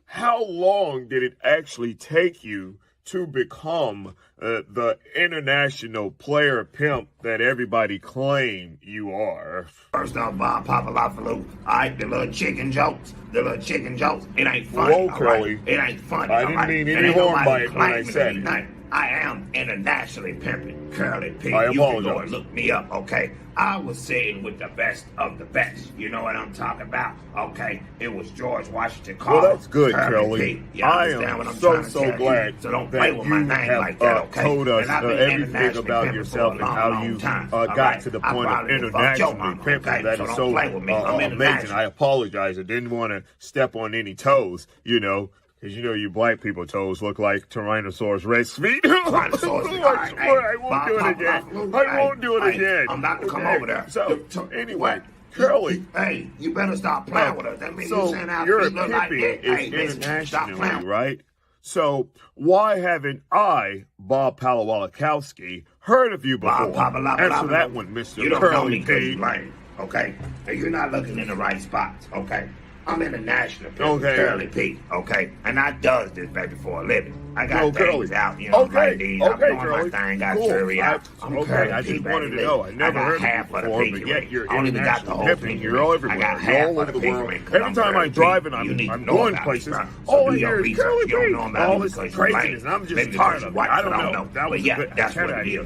S7: how long did it actually take you to become the international player pimp that everybody claim you are?
S8: First off, Bob Papalopoulos, all right, the little chicken jokes, it ain't funny,
S7: Whoa, Curly.
S8: right? It ain't funny,
S7: I didn't mean any harm by it when I said it.
S8: I am internationally pimping Curly P.
S7: I
S8: You can go
S7: apologize.
S8: and look me up, okay? I was sitting with the best of the best. You know what I'm talking about, okay? It was George Washington Carver.
S7: Well, that's good,
S8: Curly
S7: Curly.
S8: P. You
S7: I
S8: understand what
S7: am
S8: I'm trying to
S7: so
S8: tell you?
S7: glad
S8: So don't play
S7: that
S8: with
S7: you
S8: my name
S7: have
S8: like that, okay?
S7: told us
S8: And I've been
S7: everything
S8: internationally
S7: about
S8: pimping
S7: yourself
S8: for
S7: and
S8: a
S7: how
S8: long
S7: you
S8: time,
S7: got
S8: all right?
S7: to the
S8: I
S7: point of
S8: probably fucked your
S7: internationally
S8: mama,
S7: pimping.
S8: okay?
S7: That
S8: So
S7: is
S8: don't
S7: so
S8: play with me. I'm
S7: amazing.
S8: international.
S7: I apologize. I didn't want to step on any toes, you know. Because you know you black people toes look like Tyrannosaurus Rex feet. I won't do it again. I won't do it again.
S8: I'm about to come over there.
S7: So anyway, Curly.
S8: Hey, you better stop playing with us. That means you
S7: So
S8: saying our
S7: your
S8: feet look like
S7: pimping
S8: that. Hey,
S7: is
S8: listen, stop
S7: internationally,
S8: playing.
S7: right? So why haven't I, Bob Palawalakowski, heard of you before? Answer that one, Mr.
S8: You don't know
S7: Curly
S8: me because
S7: P.
S8: you lame, okay? And you're not looking in the right spots, okay? I'm international,
S7: Okay.
S8: Curly P, okay? And I does this, baby, for a living. I got things
S7: Curly.
S8: out, you know, like these. I'm doing
S7: Curly.
S8: my thing, got
S7: Cool.
S8: jury out. I'm Curly
S7: I
S8: P,
S7: just wanted
S8: baby.
S7: to know. I never
S8: got
S7: heard
S8: half
S7: of
S8: of
S7: it
S8: the
S7: before,
S8: pinky
S7: but yet
S8: ring.
S7: you're
S8: I don't even got the
S7: international
S8: whole
S7: pimping.
S8: pinky
S7: You're
S8: ring.
S7: all
S8: I
S7: everywhere.
S8: got
S7: You're
S8: half
S7: all
S8: of
S7: over
S8: the
S7: the
S8: pinky
S7: world.
S8: ring 'cause I'm
S7: Anytime I
S8: Curly
S7: drive
S8: P.
S7: and
S8: You need to
S7: I'm
S8: know
S7: going
S8: about
S7: places,
S8: me, bro.
S7: all
S8: So
S7: I
S8: do your
S7: hear is
S8: research.
S7: Curly
S8: You don't
S7: P.
S8: know about
S7: All
S8: me
S7: this
S8: because you're
S7: craziness,
S8: lame.
S7: and I'm just
S8: Maybe
S7: tired
S8: because
S7: of it.
S8: you're white,
S7: I don't
S8: so
S7: know. That
S8: But
S7: was
S8: yeah,
S7: good.
S8: that's what it is.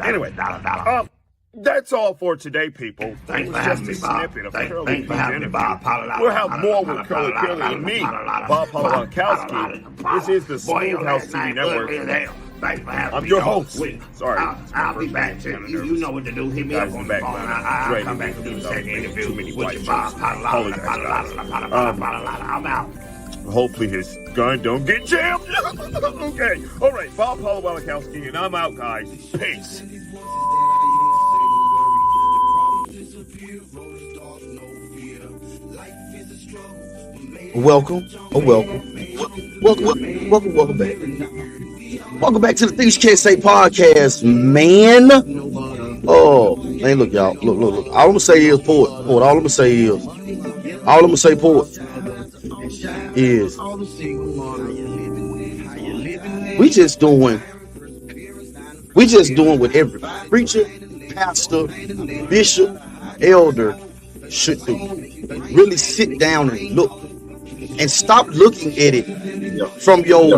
S7: Anyway, that's all for today, people.
S8: Thanks
S7: It
S8: for
S7: was
S8: having
S7: just
S8: me,
S7: a
S8: Bob.
S7: snippet of
S8: Thanks
S7: Curly
S8: for
S7: P's
S8: having me,
S7: interview.
S8: Bob.
S7: We'll have more with Curly and me, Bob Palawalakowski. This is the Smooth House TV Network. I'm your host. Sorry.
S8: I'll be back. You know what to do. Hit me up on the phone. I'll come back and do the second interview with your Bob. I'm out.
S7: Hopefully his gun don't get jammed. Okay. All right. Bob Palawalakowski, and I'm out, guys. Peace.
S3: Welcome back. Welcome back to the Things You Can't Say podcast, man. Oh, man, look, y'all. Look. All I'm gonna say is poet. All I'm gonna say is we just doing what every preacher, pastor, bishop, elder should do. Really sit down and look, and stop looking at it from your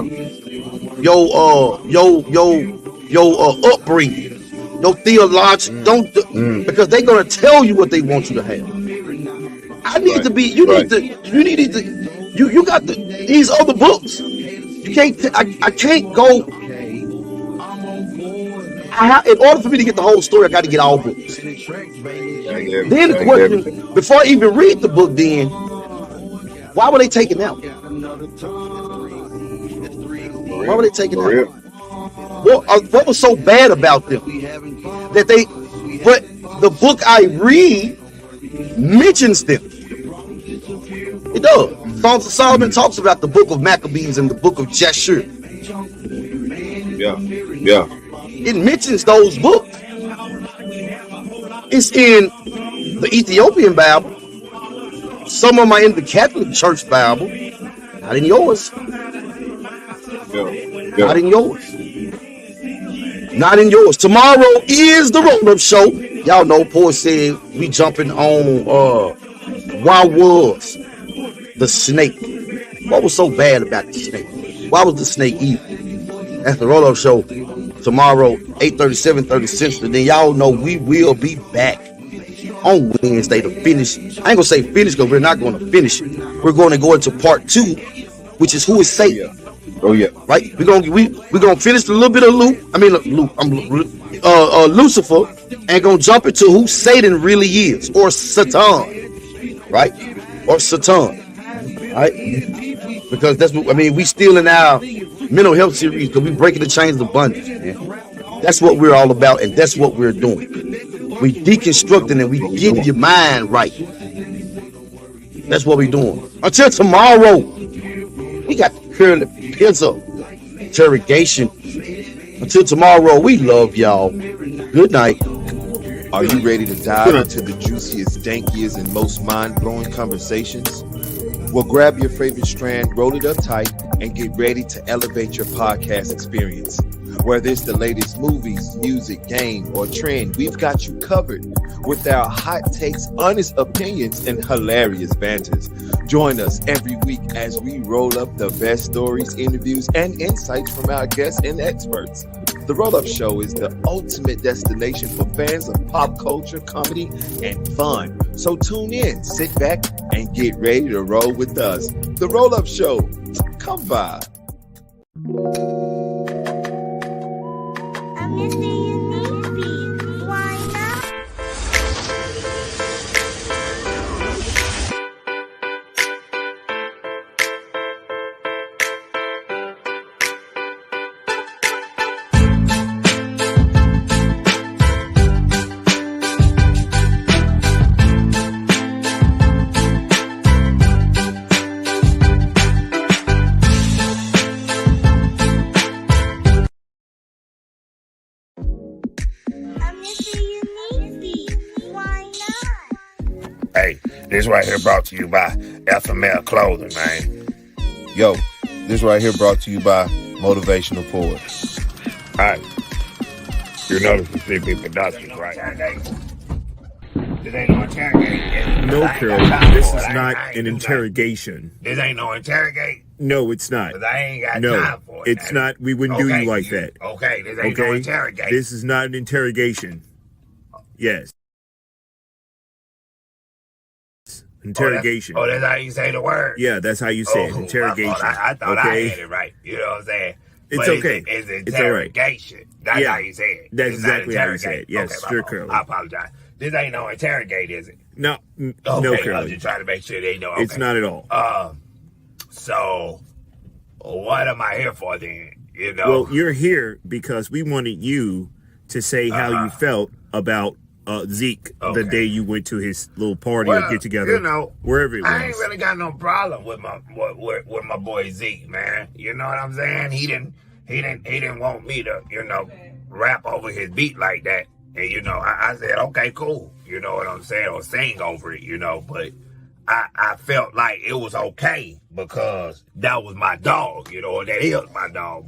S3: upbringing, your theology. Because they're gonna tell you what they want you to have. I need to be. You got these other books. You can't. I can't go. In order for me to get the whole story, I got to get all books. Then the question, before I even read the book, then why were they taken out? Why were they taken out? What was so bad about them that they? But the book I read mentions them. It does. Songs of Solomon talks about the book of Maccabees and the book of Jashur.
S2: Yeah.
S3: It mentions those books. It's in the Ethiopian Bible. Some of them are in the Catholic Church Bible. Not in yours. Not in yours. Not in yours. Tomorrow is the roll-up show. Y'all know Paul said we jumping on why was the snake? What was so bad about the snake? Why was the snake evil? That's the roll-up show. Tomorrow, 8:30, 7:30 Central. Then y'all know we will be back on Wednesday to finish. I ain't gonna say finish because we're not going to finish it. We're going to go into part 2, which is who is Satan. Right? We're gonna finish a little bit of Lucifer, and gonna jump into who Satan really is, or Satan. Right? or Satan. All right? Because that's what, I mean, we still in our mental health series because we breaking the chains of bondage, man. That's what we're all about, and that's what we're doing. We deconstructing and we getting your mind right. That's what we doing. Until tomorrow, we got the curly pizza interrogation. Until tomorrow, we love y'all. Good night.
S4: Are you ready to dive into the juiciest, dankiest, and most mind-blowing conversations? Well, grab your favorite strand, roll it up tight, and get ready to elevate your podcast experience. Whether it's the latest movies, music, game, or trend, we've got you covered with our hot takes, honest opinions, and hilarious banters. Join us every week as we roll up the best stories, interviews, and insights from our guests and experts. The Roll-Up Show is the ultimate destination for fans of pop culture, comedy, and fun. So tune in, sit back, and get ready to roll with us. The Roll-Up Show. Come by.
S6: I'm missing unique beats. Why not? I'm missing unique beats. Why not?
S8: Hey, this right here brought to you by FML Clothing, man.
S2: Yo, this right here brought to you by Motivational Poet.
S8: All right. You know this is CP Productions, right? This ain't no interrogation.
S7: No, Curly, this is not an interrogation.
S8: This ain't no interrogate.
S7: No, it's not.
S8: Cause I ain't got
S7: No,
S8: time for it.
S7: it's not. We wouldn't do you like that.
S8: Okay, this ain't no
S7: Okay?
S8: interrogate.
S7: This is not an interrogation. Yes. Interrogation.
S8: Oh, that's how you say the word?
S7: Yeah, that's how you say it. Interrogation.
S8: I thought
S7: okay?
S8: I had it right. You know what I'm saying?
S7: It's
S8: but
S7: okay.
S8: It's
S7: It's all right.
S8: interrogation. That's
S7: Yeah,
S8: how you say it.
S7: that's
S8: It's not
S7: exactly how you say it.
S8: interrogate.
S7: Yes,
S8: okay,
S7: sure,
S8: my fault.
S7: Curly.
S8: I apologize. This ain't no interrogate, is it?
S7: No,
S8: Okay,
S7: no,
S8: I was
S7: Curly.
S8: just trying to make sure they know. Okay.
S7: It's not at all.
S8: So what am I here for then? You know?
S7: Well, you're here because we wanted you to say how you felt about Zeke the day you went to his little party or get together,
S8: you know,
S7: wherever it was.
S8: I ain't really got no problem with my boy Zeke, man. You know what I'm saying? He didn't want me to, you know, rap over his beat like that. And you know, I said, okay, cool. You know what I'm saying? Or sing over it, you know, but I felt like it was okay because that was my dog, you know, or that is my dog.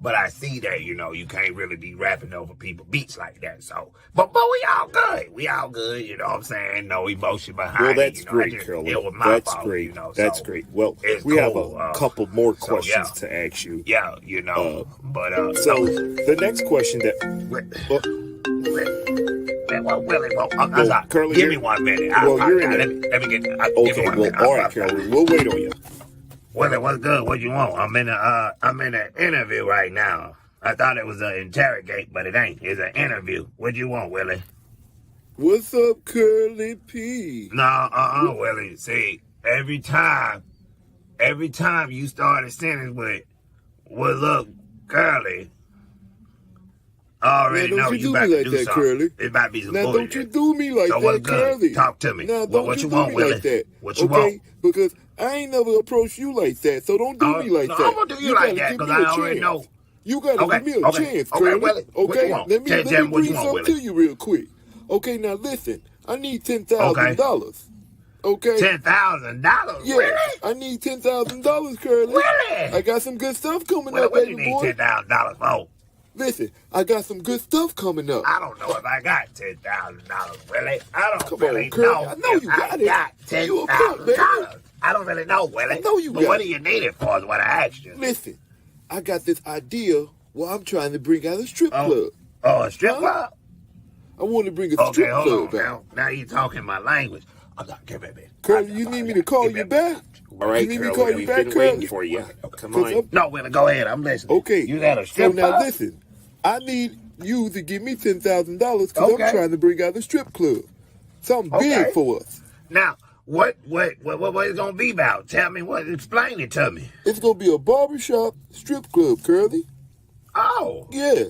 S8: But I see that, you know, you can't really be rapping over people's beats like that. So, but we all good. We all good, you know what I'm saying? No emotion behind
S7: Well,
S8: it.
S7: that's
S8: You know,
S7: great, Curly.
S8: It was my
S7: That's
S8: fault,
S7: great.
S8: you know.
S7: That's
S8: so
S7: great. Well,
S8: it's
S7: we have
S8: cool.
S7: a couple more
S8: so,
S7: questions
S8: yeah.
S7: to ask you.
S8: Yeah, you know.
S7: So the next question that
S8: Willie, I'm sorry.
S7: Curly,
S8: Give me 1 minute. Let me get.
S7: okay, well, all right, Curly, we'll wait on you.
S8: Willie, what's good? What you want? I'm in an interview right now. I thought it was an interrogate, but it ain't. It's an interview. What you want, Willie?
S2: What's up, Curly P?
S8: No, Willie. See, every time you start a sentence with "What's up, Curly," I already know you about to do something.
S2: Curly.
S8: It might be some
S2: Now,
S8: bullshit.
S2: don't you do me like
S8: So
S2: that,
S8: what's good?
S2: Curly.
S8: Talk to me.
S2: Now,
S8: What you want, Willie?
S2: like that.
S8: What you
S2: okay?
S8: want?
S2: Because I ain't never approached you like that, so don't do me like
S8: no,
S2: that.
S8: I'm gonna do you like
S2: gotta
S8: that
S2: give
S8: because
S2: me
S8: I
S2: a
S8: already
S2: chance.
S8: know.
S2: You gotta give me a chance,
S8: Okay,
S2: Curly.
S8: Willie. What you
S2: Okay,
S8: want?
S2: let me
S8: Tell
S2: bring
S8: what you want,
S2: something
S8: Willie.
S2: to you real quick. Okay, now listen. I need $10,000. Okay.
S8: $10,000?
S2: Yeah,
S8: Really?
S2: I need $10,000, Curly.
S8: Really?
S2: I got some good stuff coming
S8: Willie,
S2: up,
S8: what
S2: baby
S8: you need
S2: boy.
S8: $10,000 for?
S2: Listen, I got some good stuff coming up.
S8: I don't know if I got $10,000, Willie. I don't
S2: Come
S8: really
S2: on, Curly.
S8: know.
S2: I know
S8: if
S2: you got
S8: I
S2: it.
S8: got
S2: You a pimp, baby.
S8: $10,000. I don't really know, Willie.
S2: I know you
S8: but
S2: got
S8: what
S2: it.
S8: do you need it for is what I asked you.
S2: Listen, I got this idea where I'm trying to bring out a strip club.
S8: Oh, a strip club?
S2: I want to bring a
S8: Okay,
S2: strip
S8: hold
S2: club
S8: on
S2: out.
S8: now. Now you talking my language. Give me a minute.
S2: Curly, you need me to call you back?
S7: All right,
S2: You need me to
S7: Curly,
S2: call you
S7: we've
S2: back,
S7: been
S2: Curly?
S7: waiting for you. Come
S2: 'Cause
S7: on.
S8: No, Willie, go ahead. I'm listening.
S2: Okay.
S8: You got a
S2: So
S8: strip
S2: now
S8: club?
S2: listen, I need you to give me $10,000 because
S8: Okay.
S2: I'm trying to bring out a strip club. Something big for us.
S8: Now, What it's gonna be about? Tell me what. Explain it to me.
S9: It's gonna be a barbershop strip club, Curly.
S8: Oh.
S9: Yeah,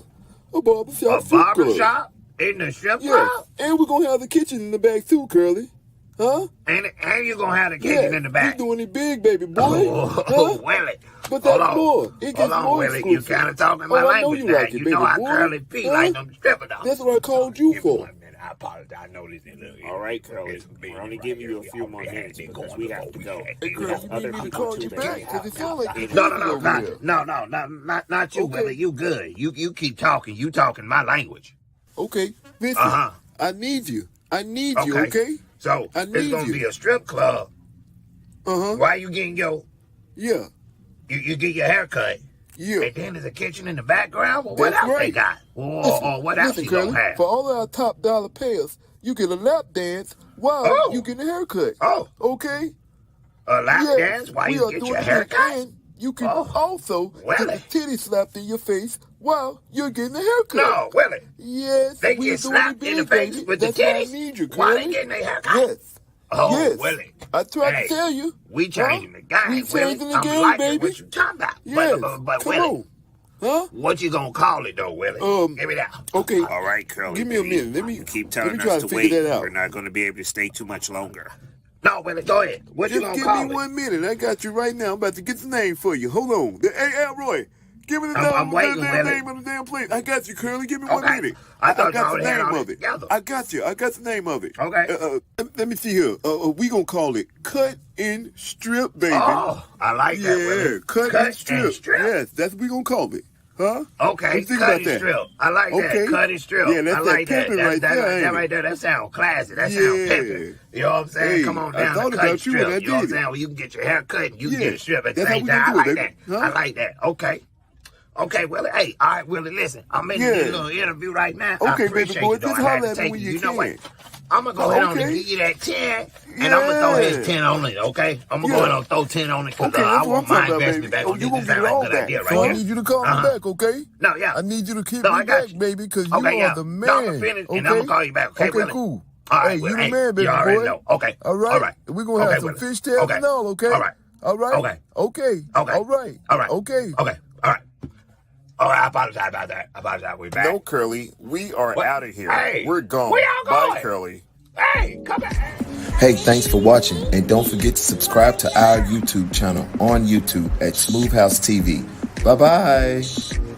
S9: a barbershop strip club.
S8: A barbershop in the strip club?
S9: And we're gonna have the kitchen in the back too, Curly. Huh?
S8: And you're gonna have the kitchen in the back.
S9: We're doing it big, baby boy.
S8: Oh, Willie.
S9: But that's more. It gets
S8: Hold on,
S9: more
S8: Willie.
S9: exclusive.
S8: You kind of talking my language now.
S9: Like it,
S8: You
S9: baby
S8: know I
S9: boy.
S8: Curly P like them stripper dogs.
S9: That's what I called you for.
S8: I apologize. I know this is a little.
S10: All right, Curly. We're only giving you a few more minutes because we have to go.
S9: Hey, Curly, you need me to call you back? Because it sounds like you're
S8: not you, Willie. You good. You keep talking. You talking my language.
S9: Okay, listen. I need you. I need you, okay?
S8: So, it's going to be a strip club. Why you getting your...
S9: Yeah.
S8: You get your hair cut.
S9: Yeah.
S8: And then there's a kitchen in the background? Well, what else they got? Or what else you going to have?
S9: For all our top dollar payers, you get a lap dance while you get a haircut.
S8: Oh.
S9: Okay?
S8: A lap dance while you get your haircut?
S9: And you can also get a titty slapped in your face while you're getting a haircut.
S8: No, Willie.
S9: Yes.
S8: They get slapped in the face with the titties?
S9: I need you,
S8: while they getting their haircut?
S9: Yes.
S8: Oh,
S9: yes.
S8: Willie.
S9: I tried to tell you.
S8: We changing the game,
S9: We changing
S8: Willie.
S9: the game,
S8: I'm liking
S9: baby.
S8: what you talking about.
S9: Yes.
S8: But
S9: Come
S8: Willie.
S9: on. Huh?
S8: What you gonna call it though, Willie? Give me that.
S9: Okay.
S10: All right, Curly.
S9: Give me a minute. Let me
S10: keep telling
S9: try
S10: us
S9: to
S10: to
S9: figure
S10: wait.
S9: that out.
S10: We're not going to be able to stay too much longer.
S8: No, Willie, go ahead. What you
S9: Just
S8: gonna call
S9: give me
S8: it?
S9: 1 minute. I got you right now. I'm about to get the name for you. Hold on. Hey, Roy. Give me the
S8: I'm waiting,
S9: damn
S8: Willie.
S9: name of the damn place. I got you, Curly. Give me 1
S8: Okay.
S9: minute.
S8: I
S9: I
S8: thought
S9: got
S8: y'all
S9: the
S8: had
S9: name
S8: all
S9: of
S8: this
S9: it.
S8: together.
S9: I got you. I got the name of it.
S8: Okay.
S9: Let me see here. We gonna call it Cut and Strip, baby.
S8: Oh, I like that, Willie.
S9: Yeah, Cut and Strip. Yes, that's what we gonna call it. Huh?
S8: Okay,
S9: Think
S8: cut
S9: about
S8: and
S9: that.
S8: strip. I like
S9: Okay.
S8: that. Cut and strip.
S9: Yeah, that's
S8: I like
S9: that pimping right there,
S8: that
S9: ain't
S8: right there. That sound classy. That sound pimping. You know what I'm saying?
S9: Hey,
S8: Come on
S9: I
S8: down
S9: thought
S8: to cut
S9: about
S8: and
S9: you when
S8: strip.
S9: I
S8: You know what I'm
S9: did it.
S8: saying? Well, you can get your hair cut and you can
S9: Yeah,
S8: get a strip at the
S9: that's how
S8: same
S9: we
S8: time. I
S9: gonna
S8: like
S9: do it,
S8: that.
S9: baby. Huh?
S8: I like that. Okay. Okay, Willie. Hey, all right, Willie, listen. I'm in this little interview right now. I
S9: Okay, baby
S8: appreciate
S9: boy,
S8: you, though.
S9: just
S8: I had
S9: holler
S8: to
S9: at me
S8: take
S9: when
S8: you.
S9: you
S8: You know what?
S9: can.
S8: I'm going to go ahead on and
S9: Okay.
S8: give you that 10, and I'm going to throw his 10 on it, okay? I'm going to go ahead and throw 10 on it because
S9: Okay,
S8: I
S9: that's what
S8: want
S9: I'm
S8: my
S9: talking about,
S8: investment
S9: baby.
S8: back
S9: Oh,
S8: on
S9: you
S8: this.
S9: gonna
S8: This
S9: get it
S8: sound
S9: all
S8: like a good
S9: back.
S8: idea right
S9: So I
S8: here.
S9: need you to call me back, okay?
S8: No, yeah.
S9: I need you to keep
S8: No,
S9: me
S8: I got
S9: back,
S8: you.
S9: baby, because you
S8: Okay,
S9: are
S8: yeah.
S9: the man.
S8: No, I'm gonna finish, and I'm gonna call you back. Okay, Willie?
S9: Cool.
S8: All right,
S9: hey, you
S8: Willie.
S9: the
S8: Hey,
S9: man, baby
S8: you already
S9: boy.
S8: know. Okay.
S9: All right.
S8: All right.
S9: We're gonna have
S8: Okay,
S9: some
S8: Willie.
S9: fish tails
S8: Okay.
S9: and all, okay?
S8: All right.
S9: All right.
S8: Okay.
S9: Okay.
S8: Okay.
S9: All right.
S8: All right.
S9: Okay.
S8: Okay. All right. All right, I apologize about that. I apologize. We're back.
S7: No, Curly, we are
S8: What?
S7: out of here.
S8: Hey,
S7: We're gone.
S8: where y'all going?
S7: Bye, Curly.
S8: Hey, come back.
S11: Hey, thanks for watching, and don't forget to subscribe to our YouTube channel on YouTube at SmooveHouseTV. Bye-bye.